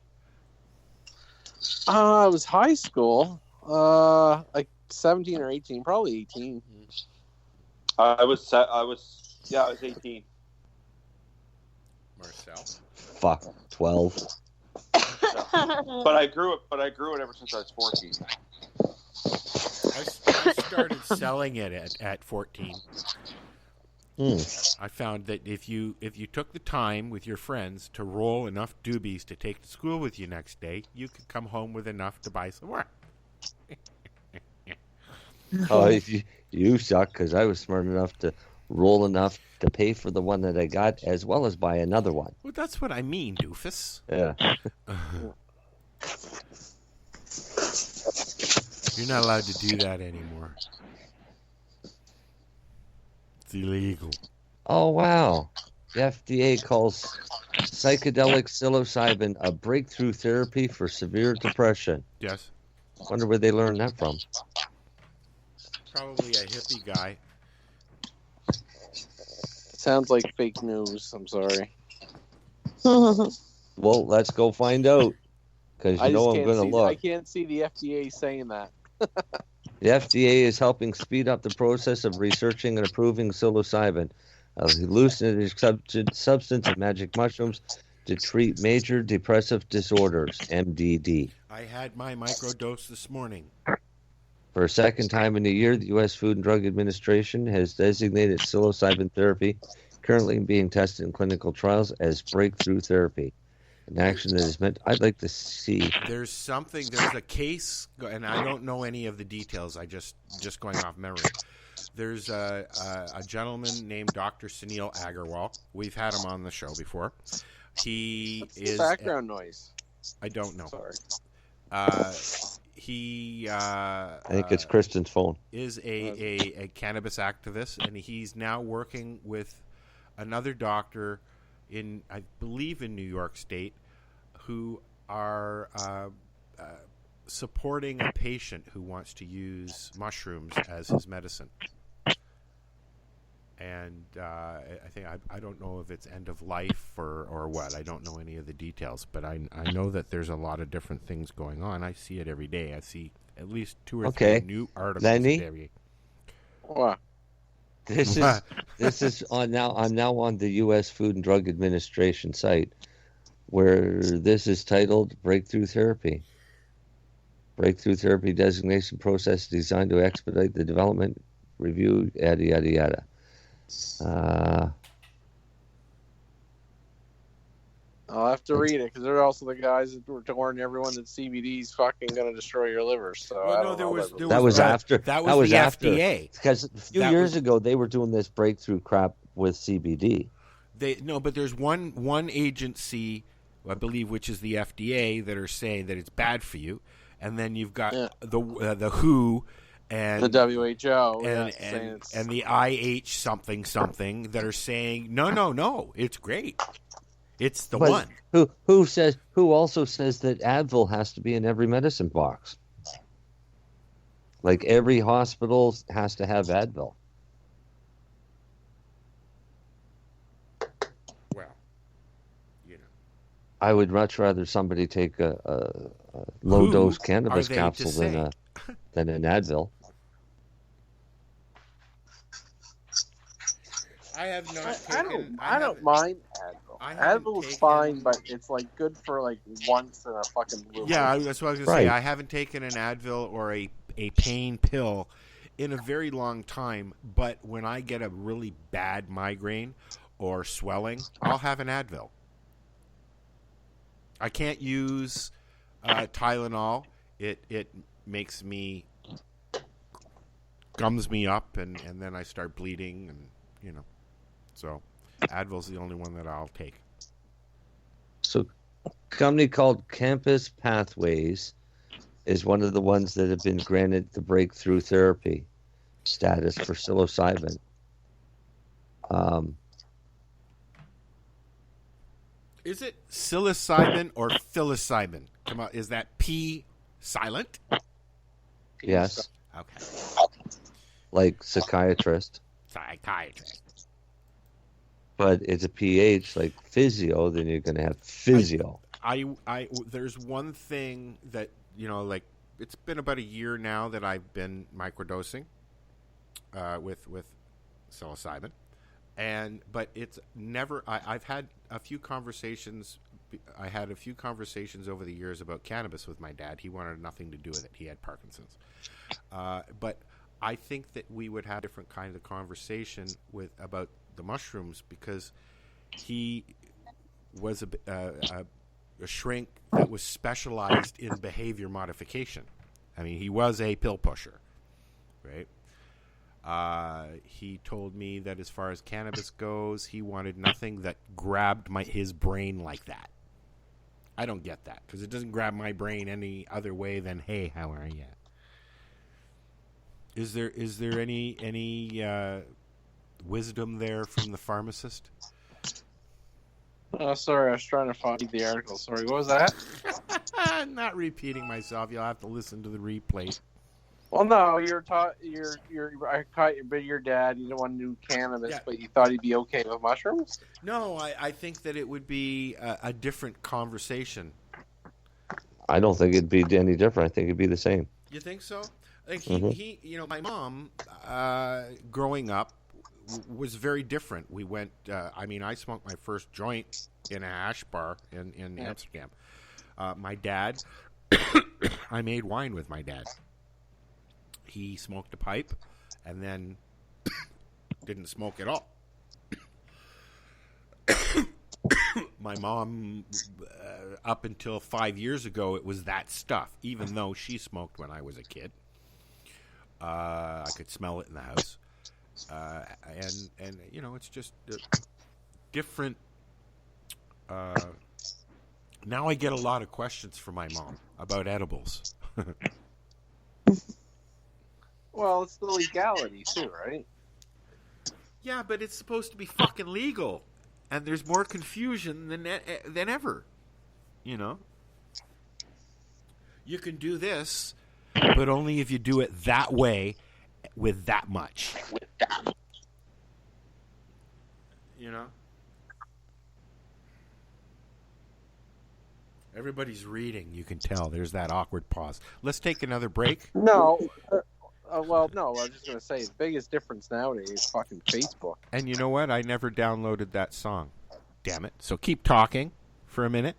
I was high school, like 17 or 18, probably 18. I was 18. Marcel? Fuck, 12. But I grew it ever since I was 14. I started selling it at 14. I found that if you took the time with your friends to roll enough doobies to take to school with you next day, you could come home with enough to buy some more. Oh, you suck, because I was smart enough to roll enough to pay for the one that I got, as well as buy another one. Well, that's what I mean, doofus. Yeah. You're not allowed to do that anymore. It's illegal. Oh, wow. The FDA calls psychedelic psilocybin a breakthrough therapy for severe depression. Yes. Wonder where they learned that from. Probably a hippie guy. Sounds like fake news. I'm sorry. Well, let's go find out. Because you know I'm going to look. I can't see the FDA saying that. The FDA is helping speed up the process of researching and approving psilocybin, a hallucinogenic substance of magic mushrooms, to treat major depressive disorders, MDD. I had my microdose this morning. For a second time in a year, the U.S. Food and Drug Administration has designated psilocybin therapy, currently being tested in clinical trials, as breakthrough therapy. An action that is meant. I'd like to see. There's a case, and I don't know any of the details. I just going off memory. There's a gentleman named Dr. Sunil Agarwal. We've had him on the show before. He is background noise. I don't know. Sorry. I think it's Kristen's phone. Is a cannabis activist, and he's now working with another doctor I believe in New York State, who are supporting a patient who wants to use mushrooms as his medicine. And I don't know if it's end of life or what. I don't know any of the details, but I know that there's a lot of different things going on. I see it every day. I see at least 2 or 3 new articles Lenny? every day. What? This is on now. I'm now on the U.S. Food and Drug Administration site, where this is titled "Breakthrough Therapy." Breakthrough therapy designation process designed to expedite the development, review, yada, yada, yada. I'll have to read it because they're also the guys that were warning everyone that CBD's fucking going to destroy your liver. So Well, I no, don't there know was- that there That was after. That was the FDA. Because a few That years was- ago, they were doing this breakthrough crap with CBD. But there's one agency, I believe, which is the FDA, that are saying that it's bad for you, and then you've got the WHO and the WHO and the IH something that are saying no, it's great. It's the But one. Who also says that Advil has to be in every medicine box? Like every hospital has to have Advil. Well, you know, I would much rather somebody take a low dose cannabis are they to capsule than an Advil. I have not. I don't mind Advil. Advil is fine, but it's like good for like once in a fucking blue moon. Yeah, that's what I was going to say. I haven't taken an Advil or a pain pill in a very long time, but when I get a really bad migraine or swelling, I'll have an Advil. I can't use Tylenol. It makes me, gums me up, and then I start bleeding, and you know. So Advil's the only one that I'll take. So a company called Campus Pathways is one of the ones that have been granted the breakthrough therapy status for psilocybin. Is it psilocybin or psilocybin? Come on, is that P silent? Yes. Okay. Like psychiatrist. But it's a PH like physio, then you're going to have physio. There's one thing that, you know, like it's been about a year now that I've been microdosing with psilocybin, but it's never. I've had a few conversations. I had a few conversations over the years about cannabis with my dad. He wanted nothing to do with it. He had Parkinson's, but I think that we would have different kinds of conversation about the mushrooms, because he was a shrink that was specialized in behavior modification. I mean, he was a pill pusher, right? He told me that as far as cannabis goes, he wanted nothing that grabbed his brain like that. I don't get that, because it doesn't grab my brain any other way than, hey, how are you? Is there any wisdom there from the pharmacist? Oh, sorry, I was trying to find the article. Sorry, what was that? I'm not repeating myself. You'll have to listen to the replay. Well, no, I caught your dad. You don't want to do cannabis, but you thought he'd be okay with mushrooms? No, I think that it would be a different conversation. I don't think it'd be any different. I think it'd be the same. You think so? Like he, you know, my mom, growing up, was very different. We went. I smoked my first joint in a hash bar in Amsterdam. My dad, I made wine with my dad. He smoked a pipe, and then didn't smoke at all. My mom, up until 5 years ago, it was that stuff. Even though she smoked when I was a kid, I could smell it in the house. And you know, it's just different. Now I get a lot of questions from my mom about edibles. Well, it's the legality too, right? Yeah, but it's supposed to be fucking legal, and there's more confusion than ever. You know, you can do this, but only if you do it that way, with that much. You know, everybody's reading. You can tell. There's that awkward pause. Let's take another break. No. Well, no, I was just going to say, the biggest difference nowadays is fucking Facebook. And you know what? I never downloaded that song. Damn it. So keep talking for a minute,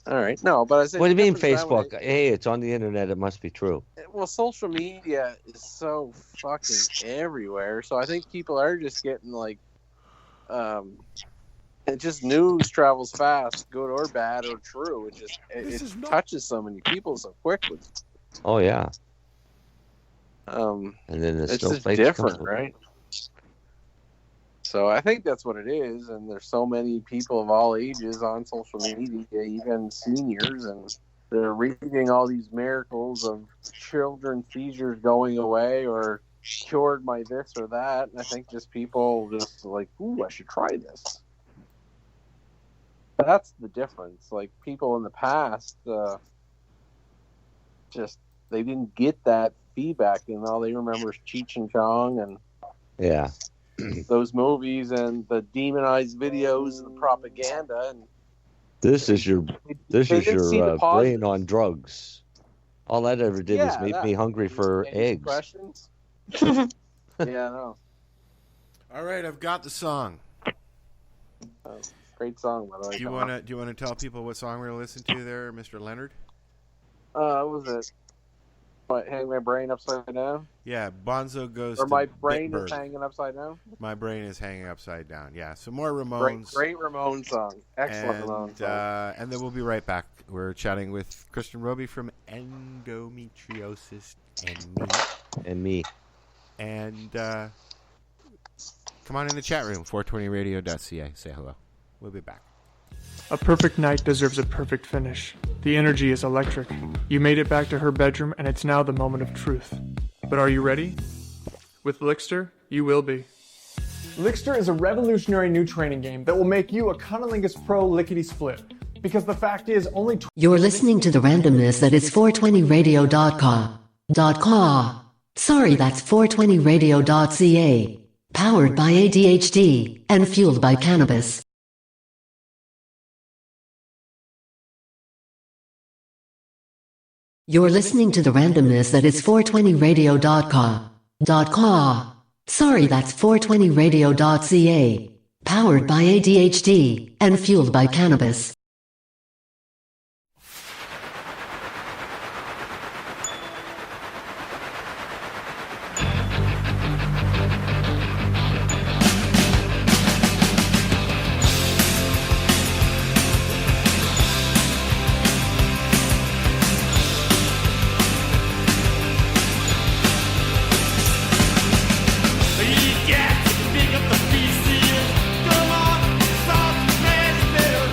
All right, no, but I say. What do you mean difference now Facebook? Hey, it's on the internet. It must be true. Well, social media is so fucking everywhere, so I think people are just getting like, it just news travels fast, good or bad or true. It touches so many people so quickly. Oh yeah. And then it's just different, right? So I think that's what it is, and there's so many people of all ages on social media, even seniors, and they're reading all these miracles of children's seizures going away or cured by this or that, and I think just people just like, ooh, I should try this. That's the difference. Like, people in the past, just, they didn't get that feedback, and all they remember is Cheech and Chong and those movies and the demonized videos and the propaganda. And this is your brain on drugs. All that ever did was make me hungry for eggs. Questions? Yeah, I know. All right, I've got the song. Great song, by the way. Do you wanna tell people what song we're gonna listen to there, Mr. Leonard? What was it? What, hang my brain upside down? Yeah, Bonzo goes. Or to my brain Bitburg. is hanging upside down. My brain is hanging upside down. Yeah, some more Ramones. Great Ramones song. Excellent Ramones song. And then we'll be right back. We're chatting with Kristen McRobie from Endometriosis and Me. And come on in the chat room, 420radio.ca. Say hello. We'll be back. A perfect night deserves a perfect finish. The energy is electric. You made it back to her bedroom, and it's now the moment of truth. But are you ready? With Lixter, you will be. Lixter is a revolutionary new training game that will make you a Cunnilingus Pro lickety-split. Because the fact is, only... You're listening to the randomness that is 420radio.com. Sorry, that's 420radio.ca. Powered by ADHD and fueled by cannabis. You're listening to the randomness that is 420radio.com. Sorry, that's 420radio.ca. Powered by ADHD and fueled by cannabis. Pick up the pieces, come on, soft man is better.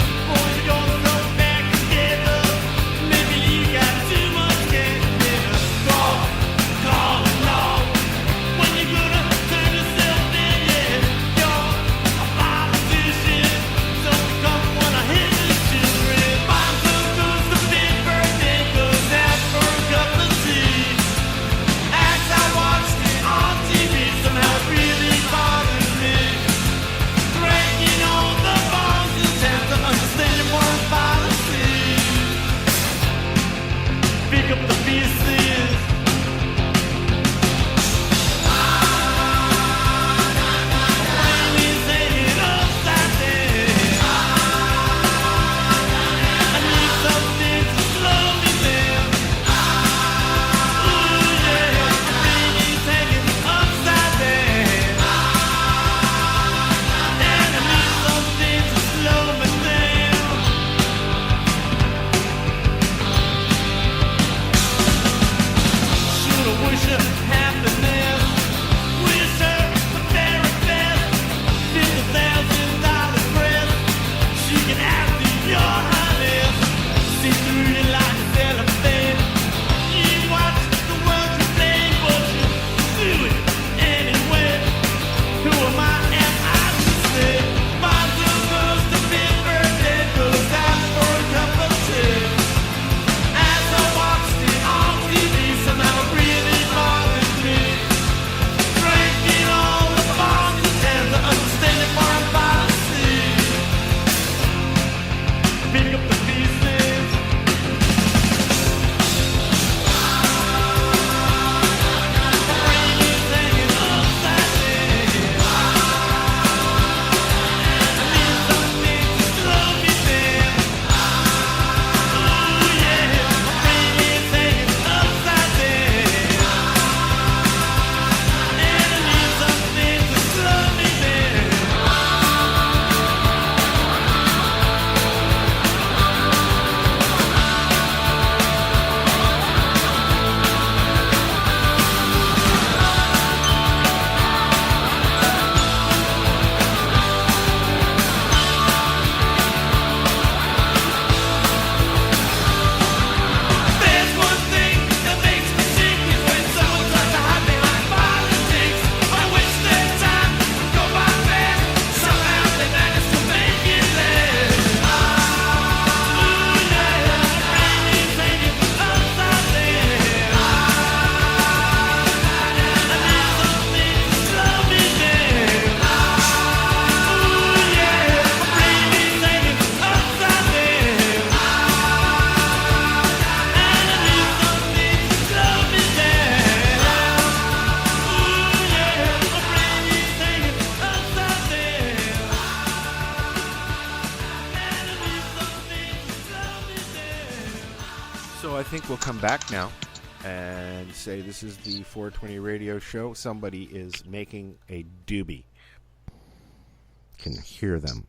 think we'll come back now and say this is the 420 radio show. Somebody is making a doobie. Can hear them.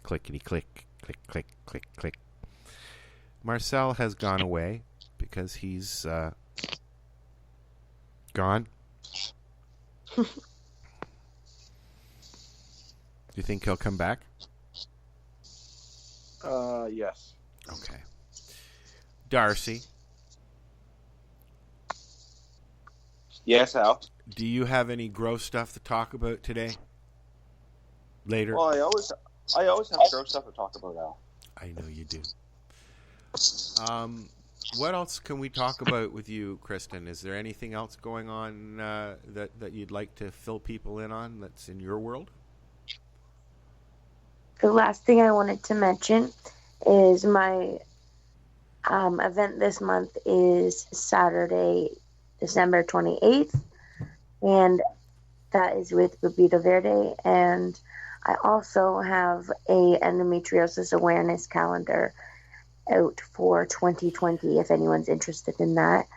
Clickety click, click, click, click, click. Marcel has gone away because he's gone. Do you think he'll come back? Yes. Okay. Darcy. Yes, Al. Do you have any gross stuff to talk about today? Later? Well, I always have gross stuff to talk about, Al. I know you do. What else can we talk about with you, Kristen? Is there anything else going on that you'd like to fill people in on that's in your world? The last thing I wanted to mention is my event this month is Saturday, December 28th, and that is with Bebito Verde. And I also have a endometriosis awareness calendar out for 2020 if anyone's interested in that.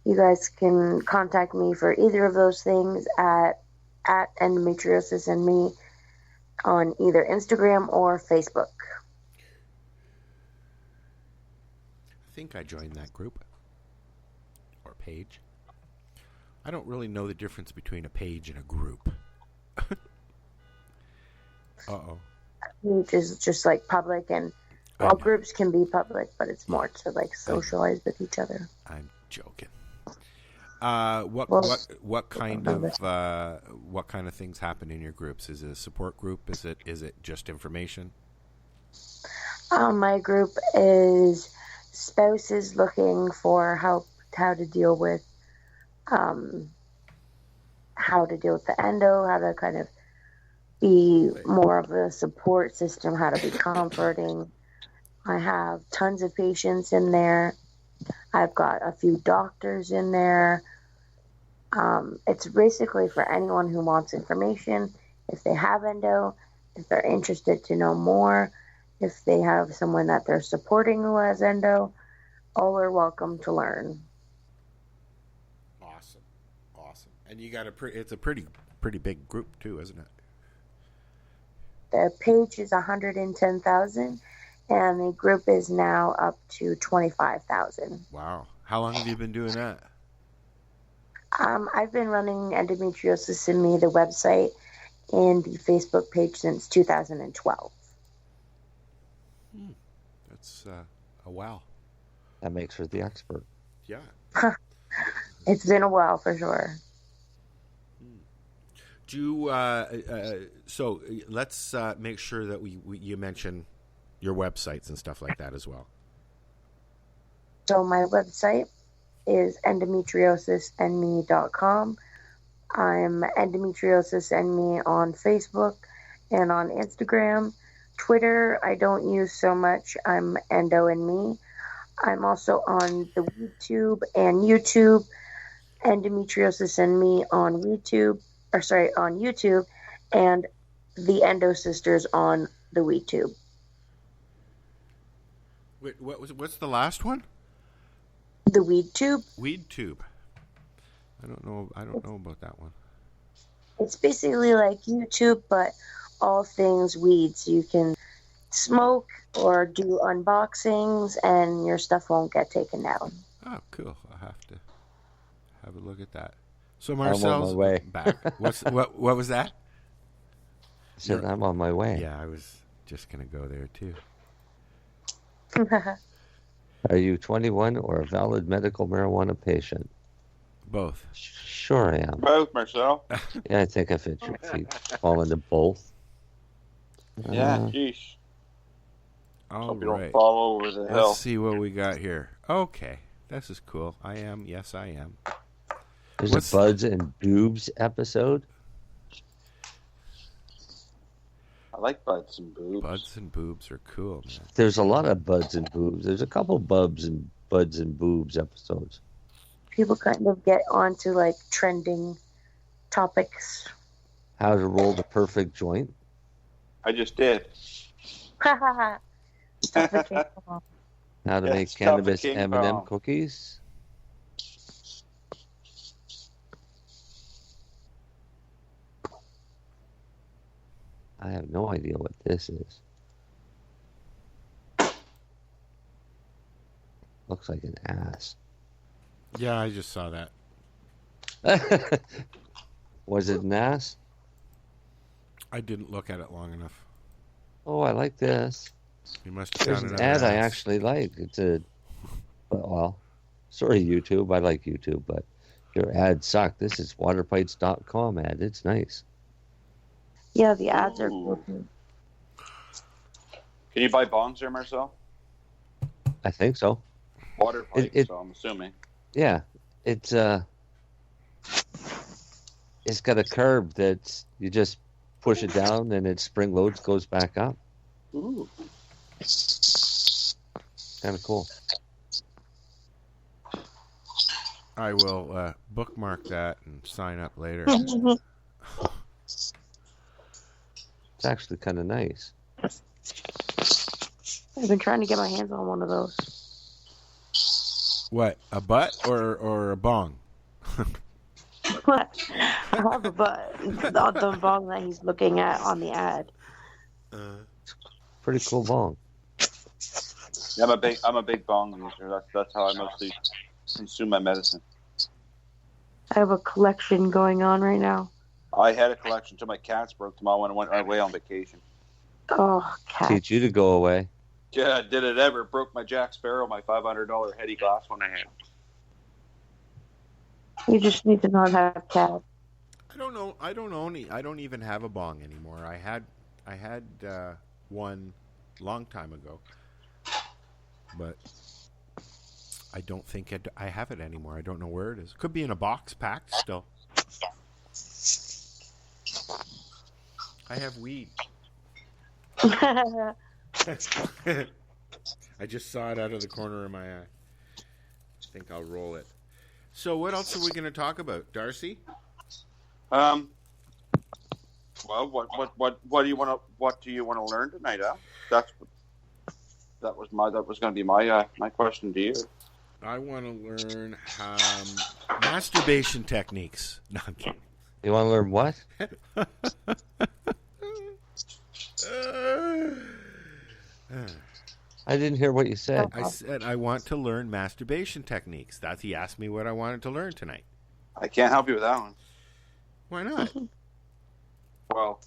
You guys can contact me for either of those things at Endometriosis and Me on either Instagram or Facebook. I think I joined that group or page. I don't really know the difference between a page and a group. Uh-oh. Which is just like public, and all groups can be public, but it's more to like socialize with each other. I'm joking. What kind of things happen in your groups? Is it a support group? Is it just information? My group is spouses looking for help, how to deal with the endo, how to kind of be more of a support system, how to be comforting. I have tons of patients in there. I've got a few doctors in there. It's basically for anyone who wants information, if they have endo, if they're interested to know more, if they have someone that they're supporting who has endo, all are welcome to learn. Awesome. And you got it's a pretty big group too, isn't it? The page is 110,000, and the group is now up to 25,000. Wow. How long have you been doing that? I've been running Endometriosis and Me, the website, and the Facebook page since 2012. That's a while. That makes her the expert. Yeah. It's been a while for sure. So let's make sure that you mention your websites and stuff like that as well. So my website is endometriosisandme.com. I'm Endometriosis and Me on Facebook and on Instagram. Twitter, I don't use so much. I'm Endo and Me. I'm also on the YouTube and YouTube, Endometriosis and Me on YouTube, and the Endo Sisters on the WeTube. Wait, what's the last one? The WeedTube. WeedTube. I don't know about that one. It's basically like YouTube, but all things weeds. You can smoke or do unboxings, and your stuff won't get taken down. Oh, cool! I'll have to have a look at that. So Marcel's back. What was that? I said I'm on my way. Yeah, I was just gonna go there too. Are you 21 or a valid medical marijuana patient? Both. Sure I am. Both, Marcel. Yeah, I think if you fall into both. Yeah, geez. All Hope you right. don't fall over the hill. Let's see what we got here. Okay, this is cool. I am. Yes, I am. There's a Buds and Boobs episode. I like Buds and Boobs. Buds and Boobs are cool, man. There's a lot of Buds and Boobs. There's a couple Buds and Boobs episodes. People kind of get onto like trending topics. How to roll the perfect joint. I just did. Stop the How to Yeah, make it's tough cannabis to King M&M Kong. cookies. I have no idea what this is. Looks like an ass. Yeah, I just saw that. Was it an ass? I didn't look at it long enough. Oh, I like this. You must have There's found an another ad I ass. actually like. It's a, well, sorry YouTube, I like YouTube, but your ads suck. This is waterpipes.com ad. It's nice. Yeah, the ads are Ooh. cool. Can you buy bongs there, Marcel? I think so. Water pipes, It- so I'm assuming. Yeah, it's got a curb that you just push it down and it spring loads, goes back up. Ooh. Kind of cool. I will bookmark that and sign up later. It's actually kind of nice. I've been trying to get my hands on one of those. What, a butt or a bong? What? I have a butt. The bong that he's looking at on the ad. Pretty cool bong. Yeah, I'm a big bong user. That's how I mostly consume my medicine. I have a collection going on right now. I had a collection until my cats broke them all when I went away on vacation. Oh, cat. Teach you to go away. Yeah, did it ever. Broke my Jack Sparrow, my $500 heady glass one I had. You just need to not have cat. I don't know. I don't even have a bong anymore. I had one long time ago, but I don't think I have it anymore. I don't know where it is. Could be in a box packed still. I have weed. I just saw it out of the corner of my eye. I think I'll roll it. So what else are we going to talk about, Darcy? Well, what do you want to learn tonight? That was going to be my question to you. I want to learn masturbation techniques. No, I'm kidding. You want to learn what? I didn't hear what you said. I said I want to learn masturbation techniques. He asked me what I wanted to learn tonight. I can't help you with that one. Why not? Well,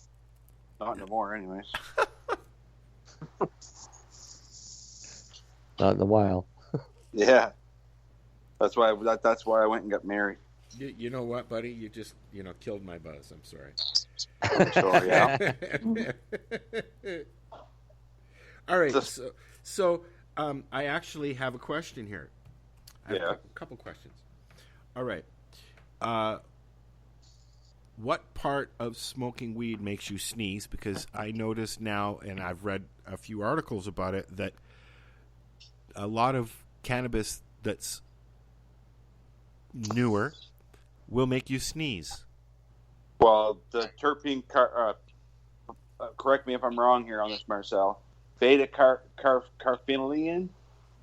not no more, anyways. Not in a while. Yeah, that's why I went and got married. You know what, buddy? You just killed my buzz. I'm sorry. I'm sorry. Yeah. All right. So I actually have a question here. I have a couple questions. All right. What part of smoking weed makes you sneeze? Because I notice now, and I've read a few articles about it, that a lot of cannabis that's newer will make you sneeze. Well, the terpene, correct me if I'm wrong here on this, Marcel. Beta-carphenylene.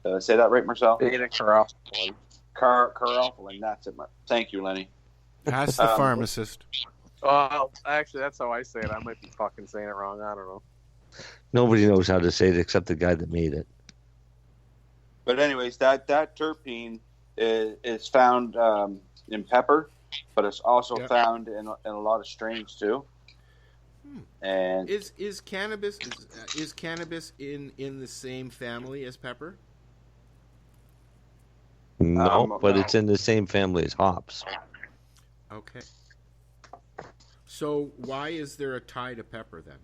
Did I say that right, Marcel? Beta-carphenylene. Carphenylene. That's it. Thank you, Lenny. Ask the pharmacist. Well, actually, that's how I say it. I might be fucking saying it wrong. I don't know. Nobody knows how to say it except the guy that made it. But anyways, that terpene is found in pepper, but it's also found in a lot of strains too. And is cannabis in the same family as pepper? No, but it's in the same family as hops. Okay. So why is there a tie to pepper then?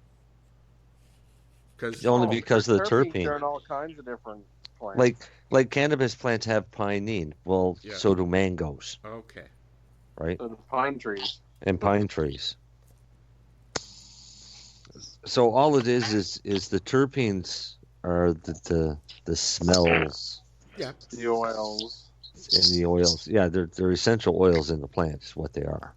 Only because of the terpene. Are in all kinds of different plants. Like cannabis plants have pinene. Well, so do mangoes. Okay. Right? So the pine trees. And pine trees. So all it is the terpenes are the smells. Yeah. The oils. And the oils. Yeah, they're essential oils in the plant is what they are.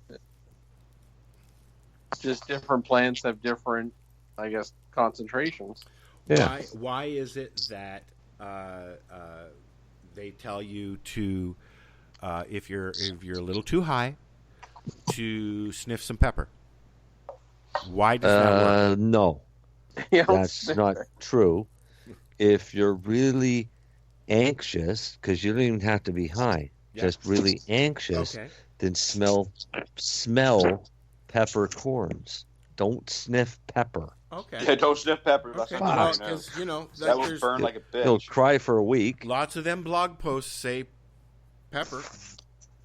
Just different plants have different, I guess, concentrations. Yeah. Why is it that they tell you to, if you're a little too high, to sniff some pepper. Why does that work? No, that's not true. If you're really anxious, because you don't even have to be high, just really anxious, then smell peppercorns. Don't sniff pepper. Okay. Yeah, don't sniff pepper. That's what I know. Because that would burn like a bitch. He'll cry for a week. Lots of them blog posts say pepper.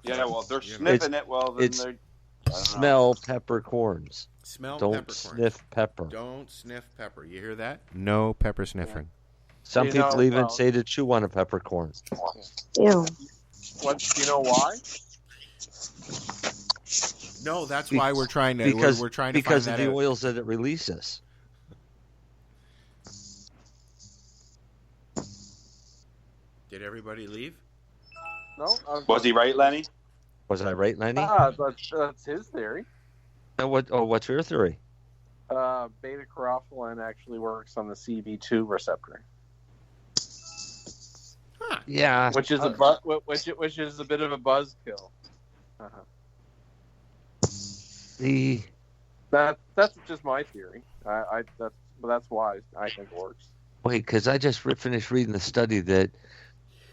Yeah, well, they're sniffing it. Well, then they smell peppercorns. Don't peppercorns. sniff pepper. Don't sniff pepper. You hear that? No pepper sniffing. Some people even say to chew on a peppercorn. Ew. What? Do you know why? No, that's why we're trying to. We're trying to because find of that the out. oils that it releases. Did everybody leave? No. Was he right, Lenny? Was I right, Lenny? That's his theory. What's your theory? Beta carotene actually works on the CB2 receptor. Huh. Yeah, which is which is a bit of a buzzkill. That's just my theory. That's why I think it works. Wait, because I just finished reading the study that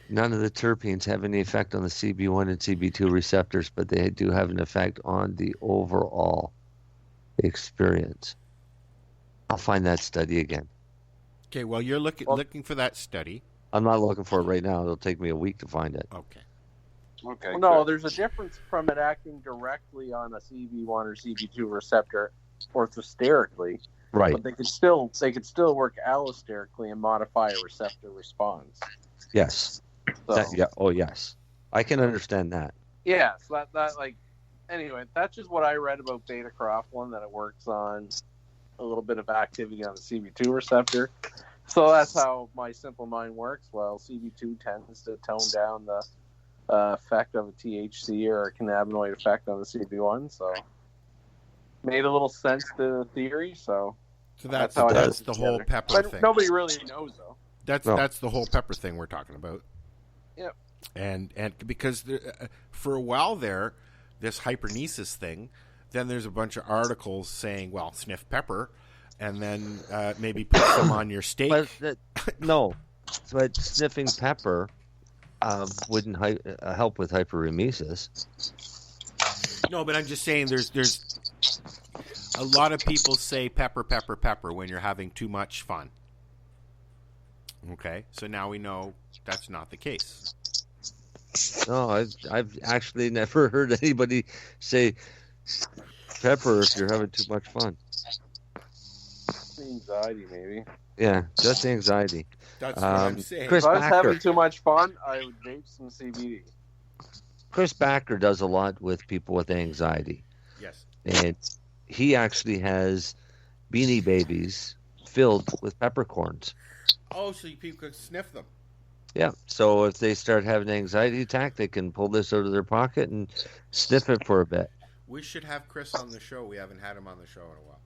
none of the terpenes have any effect on the CB1 and CB2 receptors, but they do have an effect on the overall experience. I'll find that study again. Okay, well, you're looking for that study. I'm not looking for it right now. It'll take me a week to find it. Okay. Okay. Well, no, there's a difference from it acting directly on a CB1 or CB2 receptor orthosterically. Right. But they could still work allosterically and modify a receptor response. Yes. So, yes. I can understand that. Yeah. So that anyway, that's just what I read about beta carotene, that it works on a little bit of activity on the CB2 receptor. So that's how my simple mind works. Well, CB2 tends to tone down the effect of a THC or a cannabinoid effect on the CB1. So made a little sense to the theory. So that's how that's the whole pepper thing. Nobody really knows though. That's the whole pepper thing we're talking about. Yep. And because for a while there, this hypernesis thing, then there's a bunch of articles saying, well, sniff pepper, and then maybe put some on your steak. But sniffing pepper wouldn't help with hyperemesis. No, but I'm just saying there's a lot of people say pepper, pepper, pepper when you're having too much fun. Okay, so now we know that's not the case. No, I've actually never heard anybody say pepper if you're having too much fun. Anxiety, maybe. Yeah, just anxiety. That's what I'm saying. Chris if I was Backer, having too much fun, I would vape some CBD. Chris Backer does a lot with people with anxiety. Yes. And he actually has Beanie Babies filled with peppercorns. Oh, so people can sniff them. Yeah, so if they start having an anxiety attack, they can pull this out of their pocket and sniff it for a bit. We should have Chris on the show. We haven't had him on the show in a while.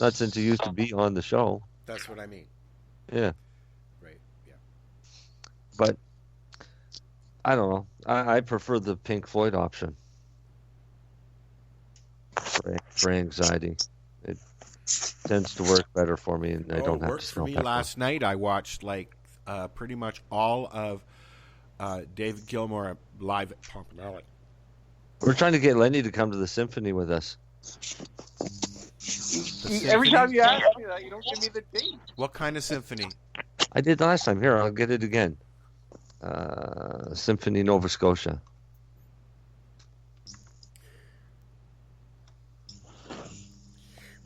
Not since he used to be on the show. That's what I mean. Yeah. Right, yeah. But, I don't know. I prefer the Pink Floyd option for anxiety. It tends to work better for me, and I don't have to smell for me. pepper. Last night I watched pretty much all of David Gilmour live at Pompanelli. We're trying to get Lenny to come to the symphony with us. Every time you ask me that, you don't give me the date. What kind of symphony? I did last time. Here, I'll get it again. Symphony Nova Scotia.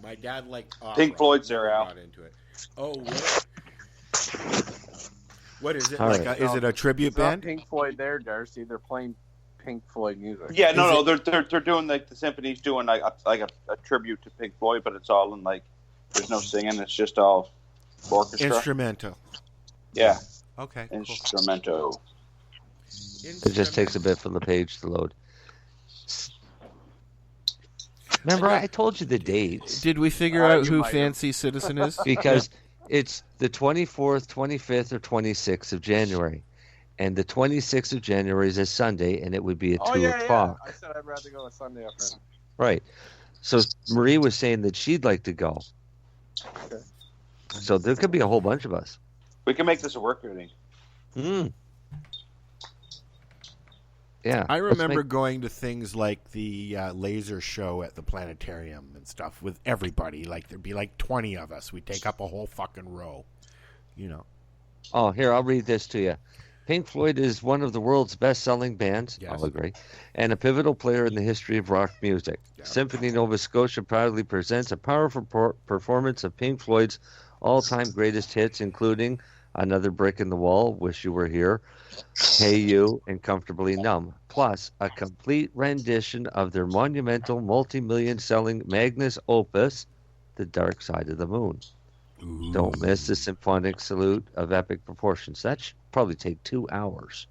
My dad liked opera. Pink Floyd's there, Al. Got into it. Oh, what is it? All like right. is it a tribute It's not band? Pink Floyd there, Darcy. They're playing Pink Floyd music. Yeah, no, they're doing like the symphony's doing like a tribute to Pink Floyd, but it's all in like there's no singing. It's just all orchestra. Instrumental. Yeah. Okay. Instrumento. It just takes a bit for the page to load. Remember, I told you the dates. Did we figure out who Fancy Citizen is? Because It's the 24th, 25th, or 26th of January. And the 26th of January is a Sunday, and it would be at 2 o'clock. I said I'd rather go a Sunday afternoon. Right. So Marie was saying that she'd like to go. Okay. So there could be a whole bunch of us. We can make this a work meeting. Yeah. I remember going to things like the laser show at the planetarium and stuff with everybody. Like there'd be like 20 of us. We'd take up a whole fucking row. You know. Oh, here, I'll read this to you. Pink Floyd is one of the world's best-selling bands, Yes. I'll agree, and a pivotal player in the history of rock music. Yeah. Symphony Nova Scotia proudly presents a powerful performance of Pink Floyd's all-time greatest hits, including Another Brick in the Wall, Wish You Were Here, Hey You, and Comfortably Numb, plus a complete rendition of their monumental multi-million-selling magnus opus, The Dark Side of the Moon. Ooh. Don't miss the symphonic salute of epic proportions. That should probably take 2 hours.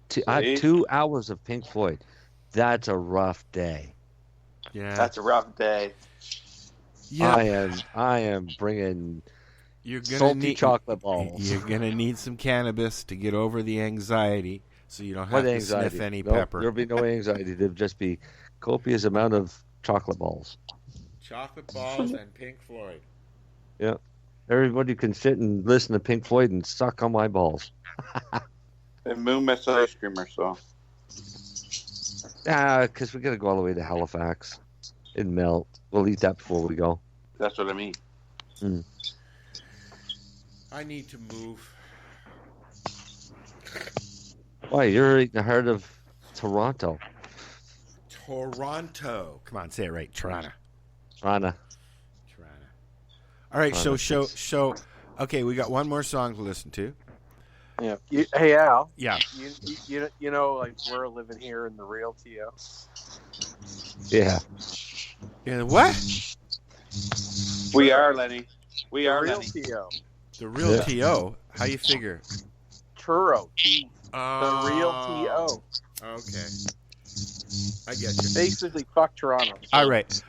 2 hours of Pink Floyd. That's a rough day. Yeah. That's a rough day. Yeah. I am bringing You're gonna salty need chocolate balls. You're gonna need some cannabis to get over the anxiety, so you don't have to sniff any pepper. There'll be no anxiety. There'll just be copious amount of chocolate balls. Chocolate balls and Pink Floyd. Yeah. Everybody can sit and listen to Pink Floyd and suck on my balls. And Moon Miss ice cream or so. Because we got to go all the way to Halifax. It'd melt. We'll eat that before we go. That's what I mean. I need to move. Why? You're in the heart of Toronto. Toronto. Come on, say it right. Toronto. Toronto. All right, so. Okay, we got one more song to listen to. Yeah. Hey, Al. Yeah. You know, like we're living here in the real TO. Yeah. Yeah. What? We are, Lenny. We are real Lenny. TO. The real TO. How you figure? Churro. Oh. The real TO. Okay. I get you. Basically, fuck Toronto. All right.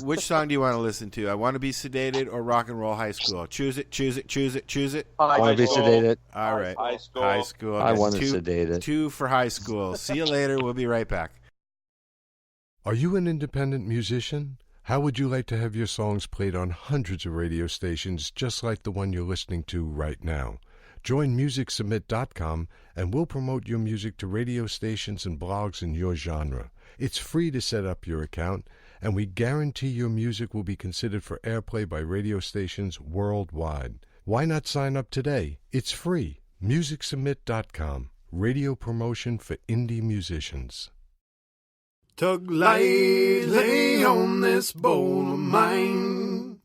Which song do you want to listen to? I Want to Be Sedated or Rock and Roll High School? Choose it, choose it, choose it, choose it. I want to be sedated. All right. High school. High school. I want to sedate it. 2 for high school. See you later. We'll be right back. Are you an independent musician? How would you like to have your songs played on hundreds of radio stations just like the one you're listening to right now? Join MusicSubmit.com and we'll promote your music to radio stations and blogs in your genre. It's free to set up your account, and we guarantee your music will be considered for airplay by radio stations worldwide. Why not sign up today? It's free. MusicSubmit.com. Radio promotion for indie musicians. Tug lightly on this bowl of mine.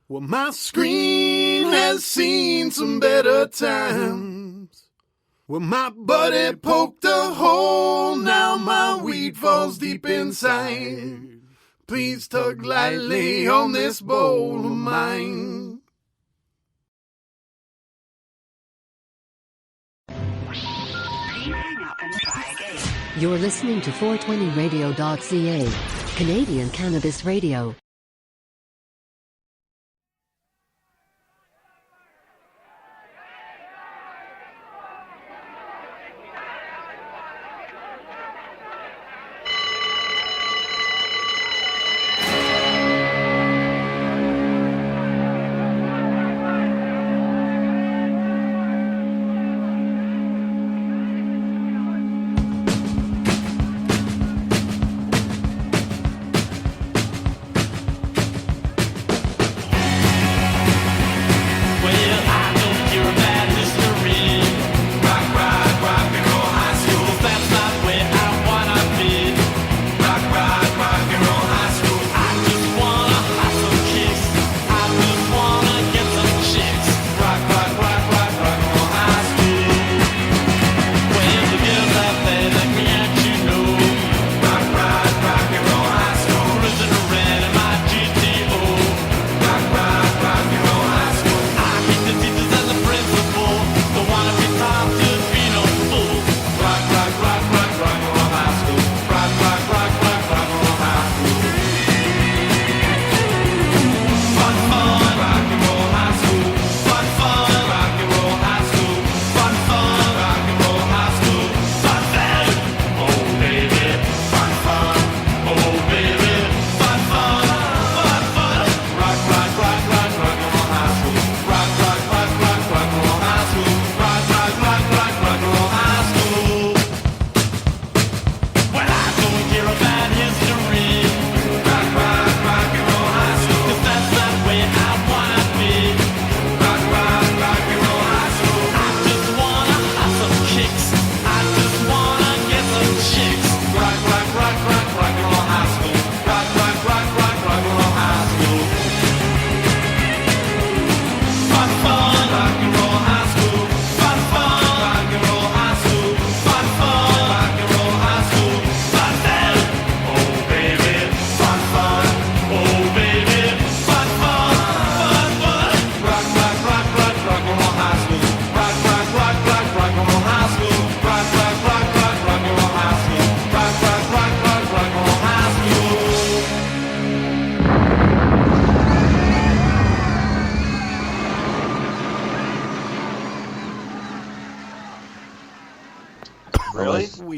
Well, my screen has seen some better times. Well, my buddy poked a hole, now my weed falls deep inside. Please tug lightly on this bowl of mine. Please hang up and try again. You're listening to 420radio.ca, Canadian Cannabis Radio.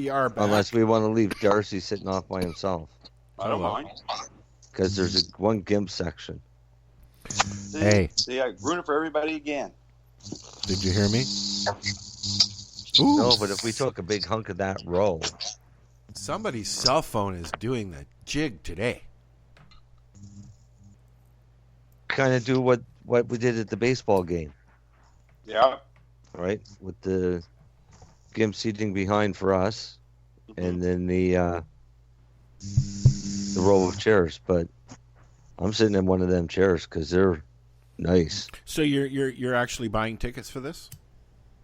We are back. Unless we want to leave Darcy sitting off by himself. I don't mind. Because there's one GIMP section. Hey. See, I ruined it for everybody again. Did you hear me? No, but if we took a big hunk of that row. Somebody's cell phone is doing the jig today. Kind of do what we did at the baseball game. Yeah. Right? With the GIMP seating behind for us. And then the row of chairs. But I'm sitting in one of them chairs because they're nice. So you're actually buying tickets for this?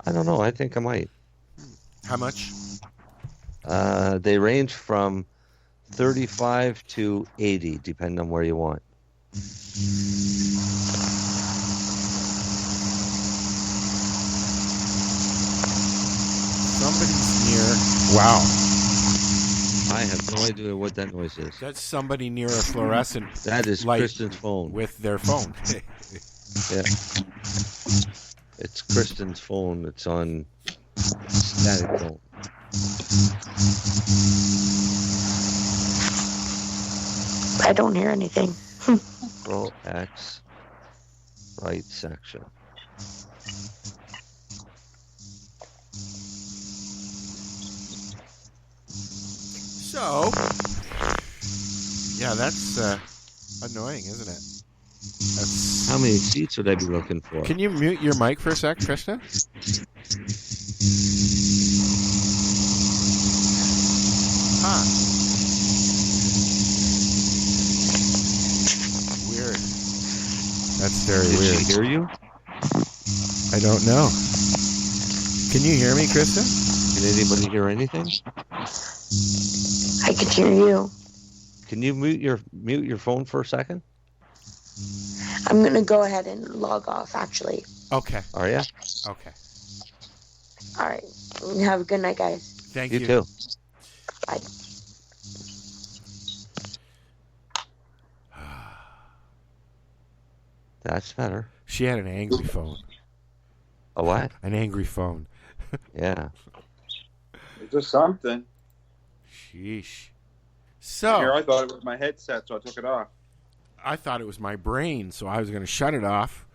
I don't know. I think I might. How much? They range from 35 to 80, depending on where you want. Somebody's near. Wow. I have no idea what that noise is. That's somebody near a fluorescent. That is light Kristen's phone. with their phone. Yeah. It's Kristen's phone. It's on static phone. I don't hear anything. Control X, right section. So, yeah, that's annoying, isn't it? That's... How many seats would I be looking for? Can you mute your mic for a sec, Krista? Huh. Weird. That's very Did weird. she hear you? I don't know. Can you hear me, Krista? Can anybody hear anything? I can hear you. Can you mute your phone for a second? I'm going to go ahead and log off, actually. Okay. Are ya? Okay. All right. Have a good night, guys. Thank you. You too. Bye. That's better. She had an angry phone. A what? An angry phone. Yeah. It's just something. Sheesh. So Here, I thought it was my headset, so I took it off. I thought it was my brain, so I was going to shut it off,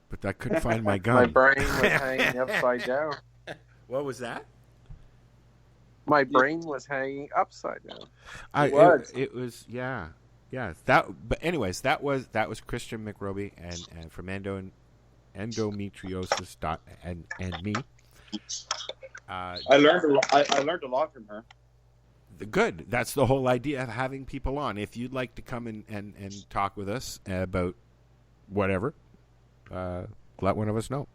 but I couldn't find my gun. My brain was hanging upside down. What was that? My brain was hanging upside down. It was yeah. That. But anyways, that was Kristen McRobie and from Endometriosis and Me. I learned a lot from her. Good. That's the whole idea of having people on. If you'd like to come and talk with us about whatever, let one of us know.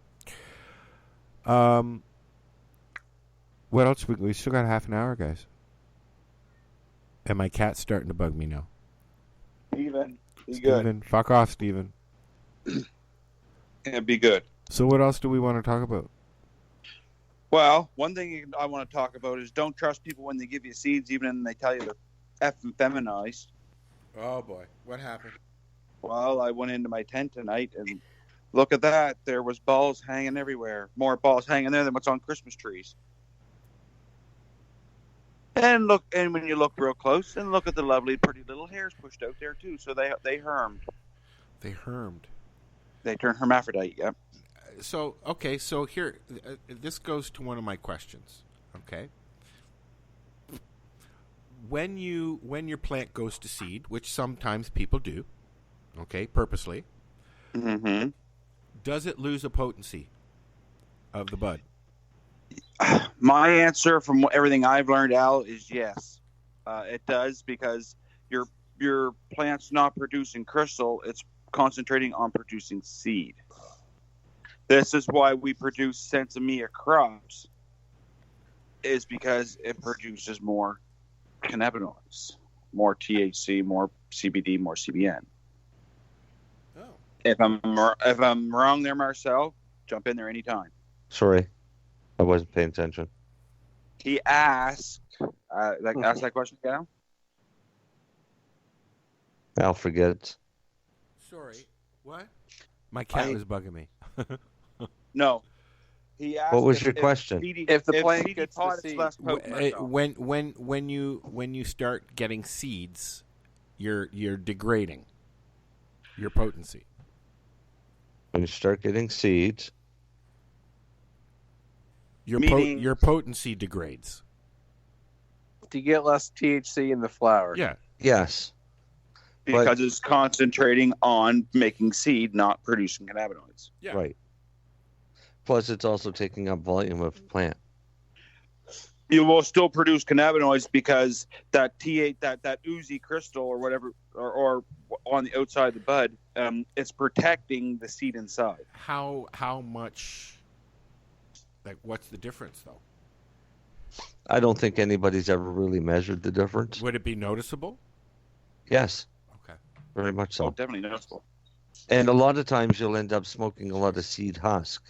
What else? We still got half an hour, guys. And my cat's starting to bug me now. Steven, be Steven, good. fuck off, Steven. Yeah, be good. So what else do we want to talk about? Well, one thing I want to talk about is don't trust people when they give you seeds, even when they tell you they're effing feminized. Oh, boy. What happened? Well, I went into my tent tonight, and look at that. There was balls hanging everywhere. More balls hanging there than what's on Christmas trees. And when you look real close, and look at the lovely, pretty little hairs pushed out there, too. So they hermed. They hermed. They turned hermaphrodite, yeah. So here, this goes to one of my questions, okay? When your plant goes to seed, which sometimes people do, okay, purposely, mm-hmm. Does it lose a potency of the bud? My answer from everything I've learned, Al, is yes. It does, because your plant's not producing crystal, it's concentrating on producing seed. This is why we produce Sensimilla crops, is because it produces more cannabinoids, more THC, more CBD, more CBN. Oh. If I'm wrong there, Marcel, jump in there anytime. Sorry, I wasn't paying attention. He asked, ask that question again. I'll forget it. Sorry, what? My cat was bugging me. No, He asked What was your question? If the plant CD gets pot, the it's seed. less potent. Marcel. When you start getting seeds, you're degrading your potency. When you start getting seeds, your potency degrades. Do you get less THC in the flower? Yeah. Yes. Because it's concentrating on making seed, not producing cannabinoids. Yeah. Right. Plus, it's also taking up volume of plant. You will still produce cannabinoids because that T8, that oozy crystal or whatever, or on the outside of the bud, it's protecting the seed inside. How much? Like, what's the difference though? I don't think anybody's ever really measured the difference. Would it be noticeable? Yes. Okay. Very much so. Oh, definitely noticeable. And a lot of times you'll end up smoking a lot of seed husk.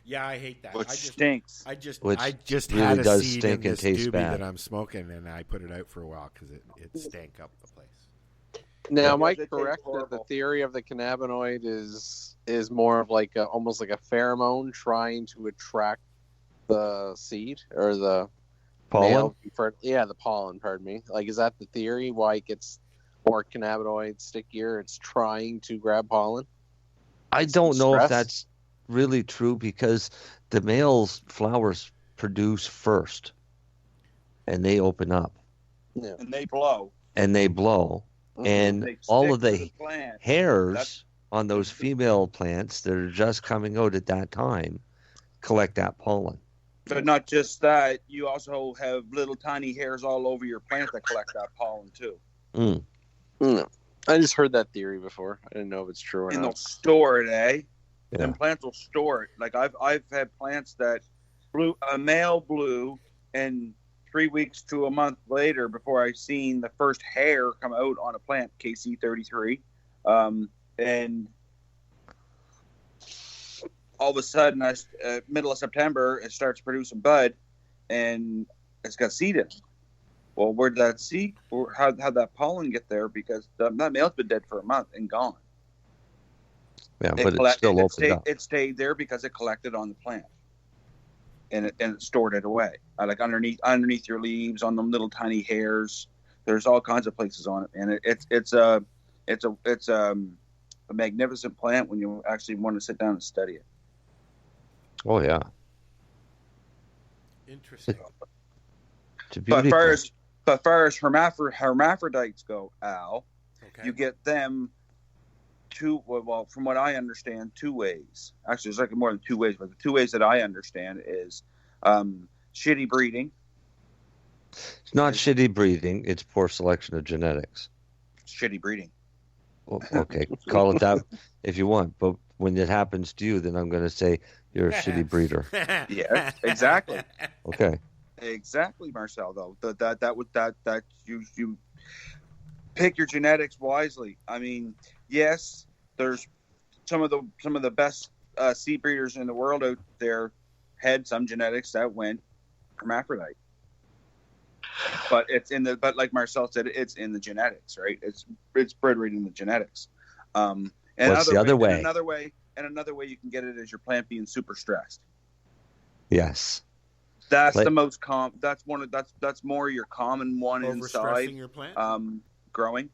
Yeah, I hate that. Which stinks. I just Which really really had does a seed stink in and this taste doobie bad. that I'm smoking, and I put it out for a while because it stank up the place. Now, am I They taste correct that the horrible. theory of the cannabinoid is more of like almost like a pheromone trying to attract the seed or the Pollen? male? The pollen. Pardon me. Like, is that the theory? Why it gets more cannabinoid stickier? It's trying to grab pollen. I don't know if Stress? that's really true because the male's flowers produce first and they open up Yeah. And they blow. and they blow. And They all stick of to the the plant. hairs That's- on those female plants that are just coming out at that time collect that pollen. But not just that, you also have little tiny hairs all over your plant that collect that pollen too. Mm. I just heard that theory before. I didn't know if it's true or And they'll not. store it, eh? Yeah. And plants will store it. Like I've had plants that a male blew, and 3 weeks to a month later, before I seen the first hair come out on a plant, KC33, and all of a sudden, middle of September, it starts producing bud, and it's got seed in it. Well, where did that seed? How'd that pollen get there? Because that male's been dead for a month and gone. Yeah, but it's still opened up. It stayed there because it collected on the plant, and it stored it away, like underneath your leaves, on the little tiny hairs. There's all kinds of places on it, and it's a magnificent plant when you actually want to sit down and study it. Oh, yeah. Interesting. It's a But beauty far as hermaphrodites go, Al, Okay. you get them from what I understand, 2 ways. Actually, there's like more than 2 ways, but the 2 ways that I understand is shitty breeding. It's not shitty breeding. It's poor selection of genetics. Shitty breeding. Well, okay, call it that if you want. But when it happens to you, then I'm going to say you're a shitty breeder. Yeah, exactly. Okay. Exactly, Marcel. Though that you pick your genetics wisely. I mean, yes, there's some of the best seed breeders in the world out there had some genetics that went hermaphrodite. But but like Marcel said, it's in the genetics, right? It's bred right in the genetics. And What's the other way? And another way you can get it is your plant being super stressed. Yes. That's the most common. That's more your common one inside. Overstressing your plant? Growing.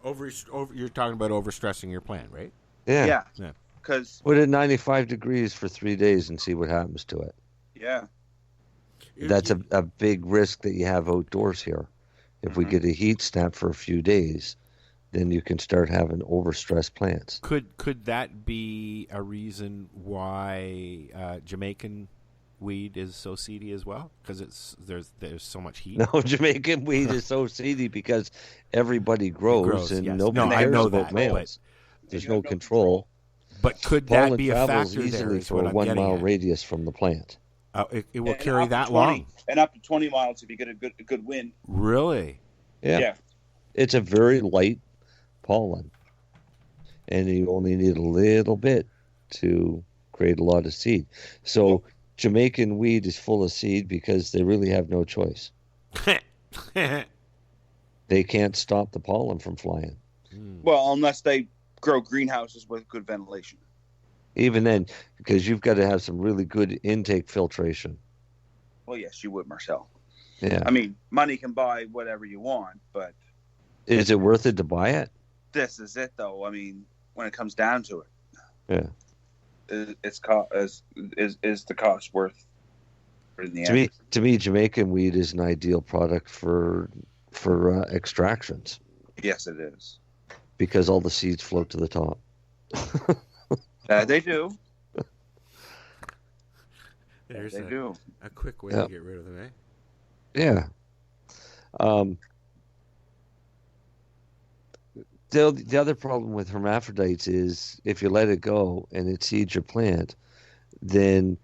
You're talking about overstressing your plant, right? Yeah. Yeah. Because put it at 95 degrees for 3 days and see what happens to it. Yeah. That's a big risk that you have outdoors here. If we get a heat snap for a few days, then you can start having overstressed plants. Could that be a reason why Jamaican weed is so seedy as well? Because there's so much heat. No, Jamaican weed is so seedy because everybody grows and yes. nobody cares about males. There's no control. But could Pollen that be a travels factor there? easily Is for what a I'm 1 getting mile at. radius from the plant. It will And carry up to that 20 long. And up to 20 miles if you get a good wind. Really? Yeah. It's a very light pollen. And you only need a little bit to create a lot of seed. So Jamaican weed is full of seed because they really have no choice. They can't stop the pollen from flying. Well, unless they grow greenhouses with good ventilation. Even then, because you've got to have some really good intake filtration. Well, yes, you would, Marcel. Yeah. I mean, money can buy whatever you want, but is it worth it to buy it? This is it, though. I mean, when it comes down to it, yeah, is the cost worth it in the end? To me, Jamaican weed is an ideal product for extractions. Yes, it is, because all the seeds float to the top. They do. There's they do. A quick way to get rid of them, eh? Yeah. The other problem with hermaphrodites is if you let it go and it seeds your plant, then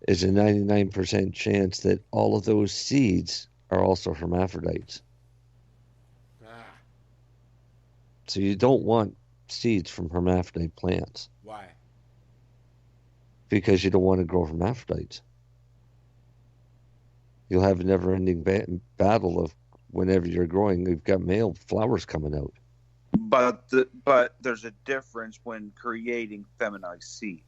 there's a 99% chance that all of those seeds are also hermaphrodites. So you don't want seeds from hermaphrodite plants. Why? Because you don't want to grow hermaphrodites. You'll have a never-ending battle of whenever you're growing, you've got male flowers coming out. But there's a difference when creating feminized seed.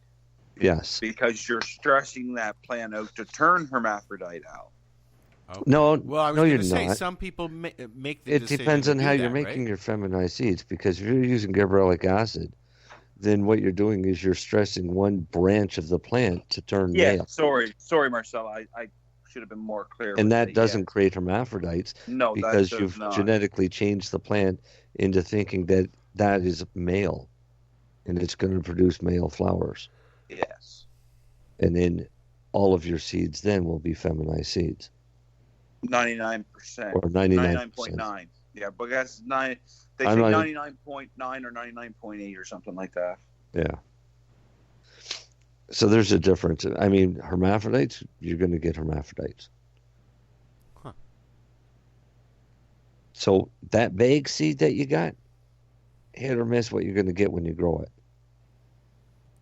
Yes. Because you're stressing that plant out to turn hermaphrodite out. Okay. No, well, I was no, going you're to say not. some people make the It decision depends to on do how that, you're making right? your feminized seeds. Because if you're using gibberellic acid, then what you're doing is you're stressing one branch of the plant to turn male. Sorry, Marcel. I should have been more clear. And that doesn't create hermaphrodites. No, because that does you've not. genetically changed the plant into thinking that that is male, and it's going to produce male flowers. Yes. And then all of your seeds then will be feminized seeds. 99%. Or 99%. 99.9. Yeah, but that's 9. They say 99.9 or 99.8 or something like that. Yeah. So there's a difference. I mean, hermaphrodites, you're going to get hermaphrodites. Huh. So that vague seed that you got, hit or miss what you're going to get when you grow it.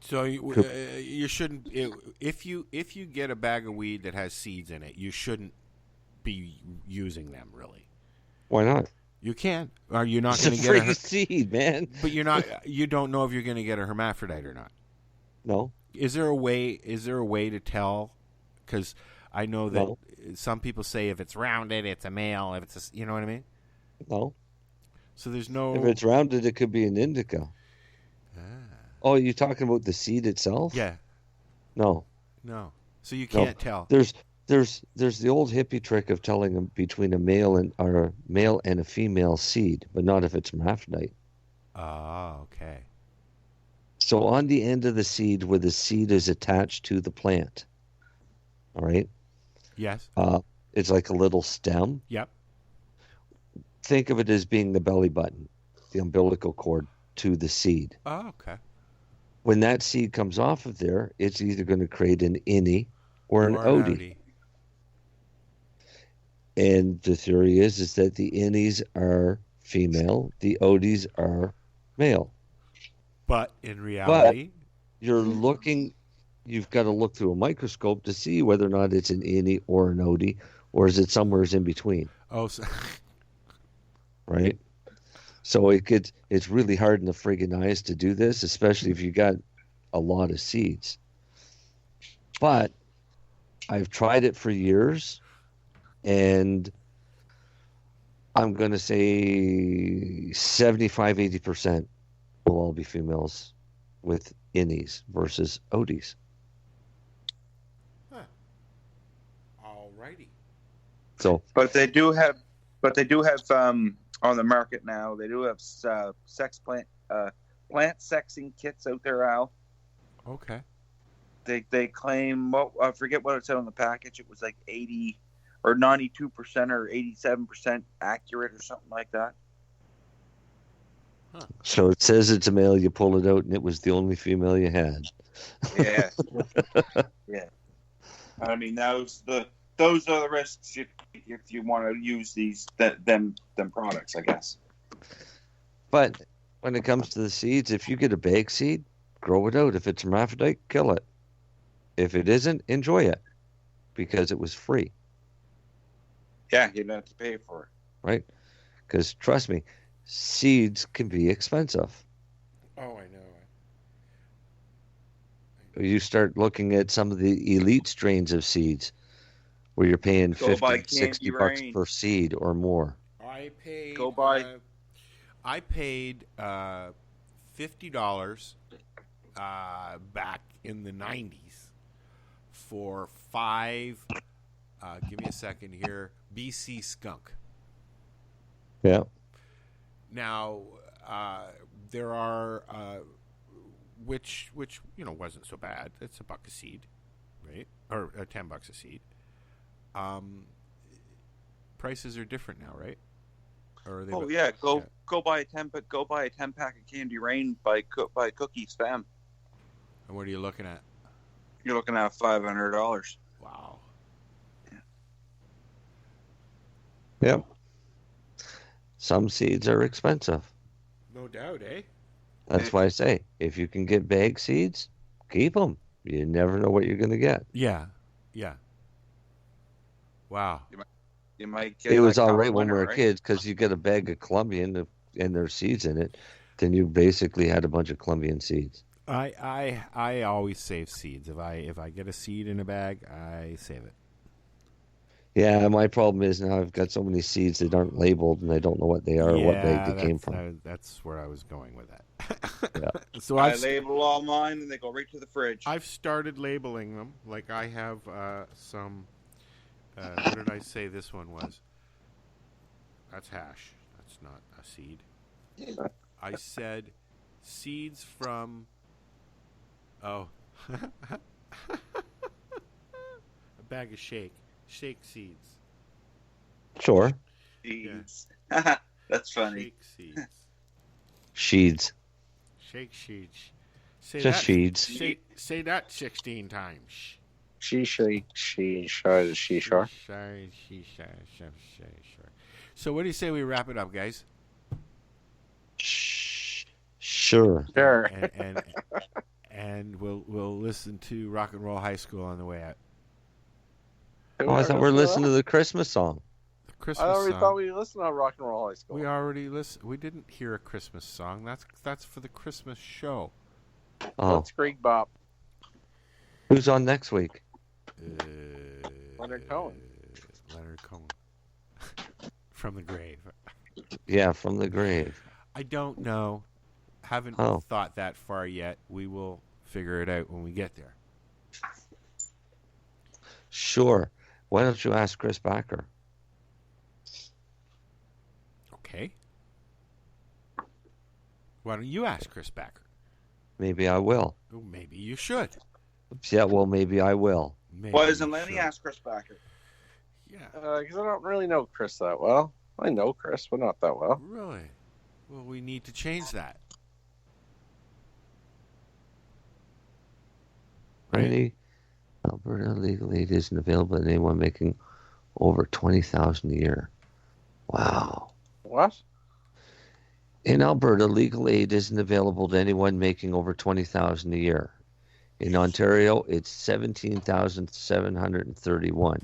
So you shouldn't if you get a bag of weed that has seeds in it, you shouldn't be using them really. Why not? You can. Are you not going to get a seed, man? But you're not. You don't know if you're going to get a hermaphrodite or not. No. Is there a way to tell? Because I know that some people say if it's rounded, it's a male. If it's you know what I mean? No. So there's no. If it's rounded, it could be an indica. Oh, you're talking about the seed itself? Yeah. No. No. So you can't tell. There's the old hippie trick of telling them between a male and a female seed, but not if it's hermaphrodite. Oh, okay. So on the end of the seed, where the seed is attached to the plant, all right? Yes. It's like a little stem. Yep. Think of it as being the belly button, the umbilical cord to the seed. Oh, okay. When that seed comes off of there, it's either going to create an innie or an odie. And the theory is that the innies are female, the odies are male. But in reality, you've got to look through a microscope to see whether or not it's an innie or an odie, or is it somewhere in between? Oh, so right. So it's really hard in the friggin' eyes to do this, especially if you got a lot of seeds. But I've tried it for years, and I'm going to say 75-80% will all be females with innies versus odies. Huh. All righty. So, but they do have on the market now. They do have plant sexing kits out there, Al. Okay. They claim I forget what it said on the package. It was like 80 or 92% or 87% accurate or something like that. Huh. So it says it's a male. You pull it out, and it was the only female you had. Yeah. Yeah. I mean, those are the risks if you want to use them products, I guess. But when it comes to the seeds, if you get a bag seed, grow it out. If it's hermaphrodite, kill it. If it isn't, enjoy it because it was free. Yeah, you don't have to pay for it. Right? Because trust me, seeds can be expensive. Oh, I know. you start looking at some of the elite strains of seeds where you're paying Go buy 50, 60 Candy bucks Rain. per seed or more. I paid. Go buy. I paid $50 back in the '90s for 5. Give me a second here. BC skunk. Yeah. Now there are which wasn't so bad. It's $1 a seed, right? Or $10 a seed. Prices are different now, right? Or are they go buy a 10 pack of Candy Rain by Cookie Spam. And what are you looking at? You're looking at $500. Wow. Yep. Some seeds are expensive. No doubt, eh? That's why I say, if you can get bag seeds, keep them. You never know what you're going to get. Yeah. Wow. You might get it was all right when we were kids because you get a bag of Colombian and there's seeds in it. Then you basically had a bunch of Colombian seeds. I always save seeds. If I get a seed in a bag, I save it. Yeah, my problem is now I've got so many seeds that aren't labeled and I don't know what they are or what bag they came from. That's where I was going with that. Yeah. So I label all mine and they go right to the fridge. I've started labeling them. Like I have some. What did I say this one was? That's hash. That's not a seed. I said seeds from. Oh. A bag of shake seeds. Sure. Seeds. That's funny. Sheeds. Shake sheets. Just sheeds. Say that 16 times. So what do you say we wrap it up, guys? Sure. And we'll listen to Rock and Roll High School on the way out. Oh, I thought we were listening to the Christmas song. The Christmas I already song. thought we listened on Rock and Roll High School. We already listened. We didn't hear a Christmas song. That's for the Christmas show. Oh. That's Greg Bob. Who's on next week? Leonard Cohen. Leonard Cohen. From the grave. Yeah, from the grave. I don't know. Haven't thought that far yet. We will figure it out when we get there. Sure. Why don't you ask Chris Backer? Okay. Why don't you ask Chris Backer? Maybe I will. Oh, maybe you should. Yeah, well, maybe I will. Why doesn't Lenny ask Chris Backer? Yeah. Because I don't really know Chris that well. I know Chris, but not that well. Really? Well, we need to change that. Right? Alberta legal aid isn't available to anyone making over $20,000 a year. Wow. What? In Alberta, legal aid isn't available to anyone making over $20,000 a year. In Ontario, it's $17,731.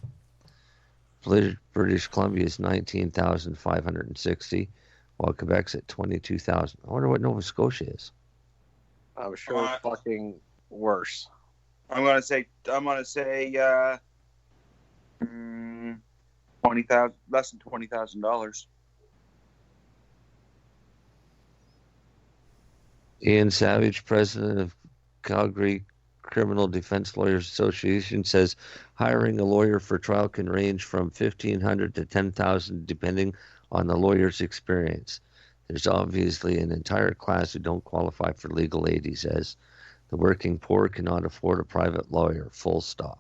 British Columbia is $19,560, while Quebec's at $22,000. I wonder what Nova Scotia is. I'm sure it's fucking worse. I'm gonna say $20,000, less than $20,000. Ian Savage, president of Calgary Criminal Defense Lawyers Association, says hiring a lawyer for trial can range from $1,500 to $10,000 depending on the lawyer's experience. There's obviously an entire class who don't qualify for legal aid, he says. The working poor cannot afford a private lawyer, full stop.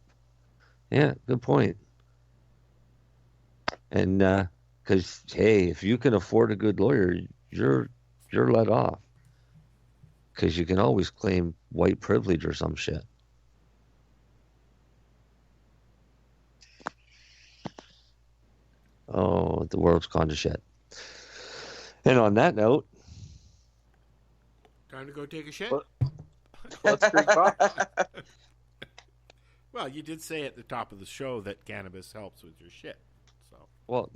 Yeah, good point. And because, hey, if you can afford a good lawyer, you're let off. Because you can always claim white privilege or some shit. Oh, the world's gone to shit. And on that note, time to go take a shit. Let's drink coffee. Well, you did say at the top of the show that cannabis helps with your shit. So. Well,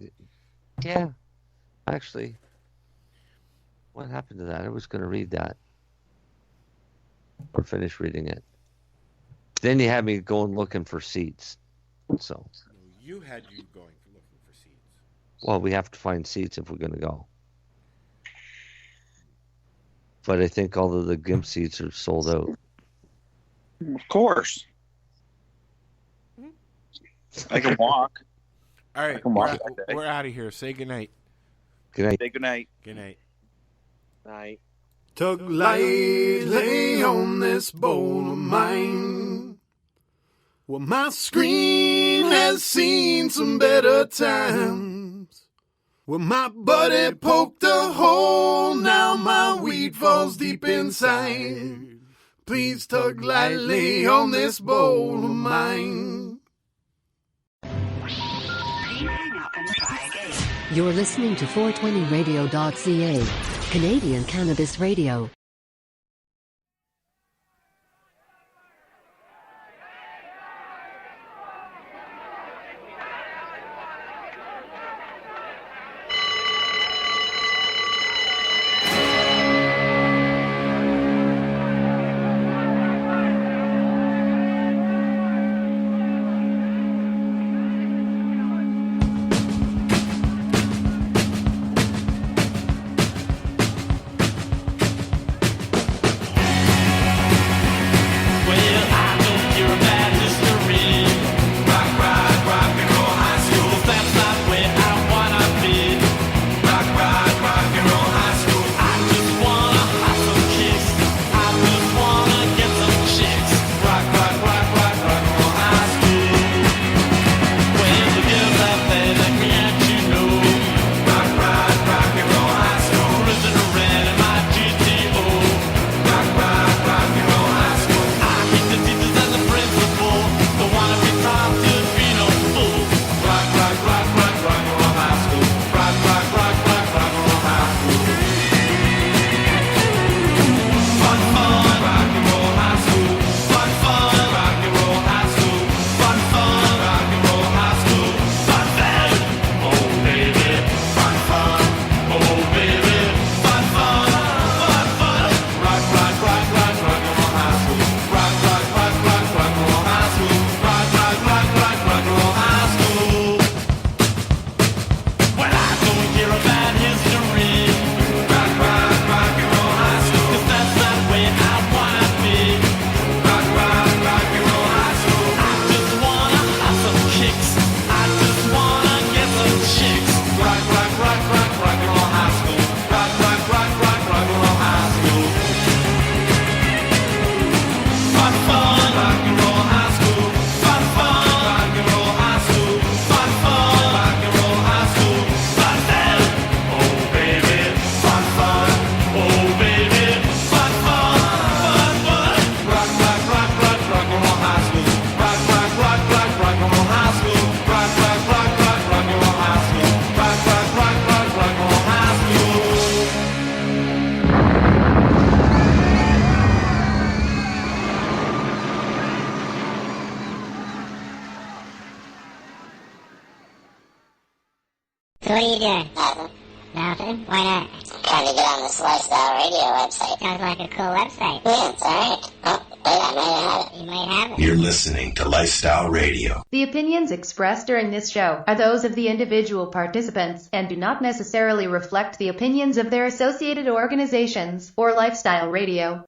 yeah. Actually, what happened to that? I was going to read that. Or finish reading it. Then you had me going looking for seats. So. You had you going looking for seats. Well, we have to find seats if we're going to go. But I think all of the GIMP seats are sold out. Of course. I can walk. All right, we're out of here. Say goodnight. Good night. Say goodnight. Good night. Night. Tug lightly on this bowl of mine. Well, my screen has seen some better times. Well, my buddy poked a hole, now my weed falls deep inside. Please tug lightly on this bowl of mine. Hang up and try again. You're listening to 420radio.ca, Canadian Cannabis Radio. So what are you doing? Nothing. Why not? Trying to get on this Lifestyle Radio website. Sounds like a cool website. Yeah, it's alright. Oh, wait, I might have it. You might have it. You're listening to Lifestyle Radio. The opinions expressed during this show are those of the individual participants and do not necessarily reflect the opinions of their associated organizations or Lifestyle Radio.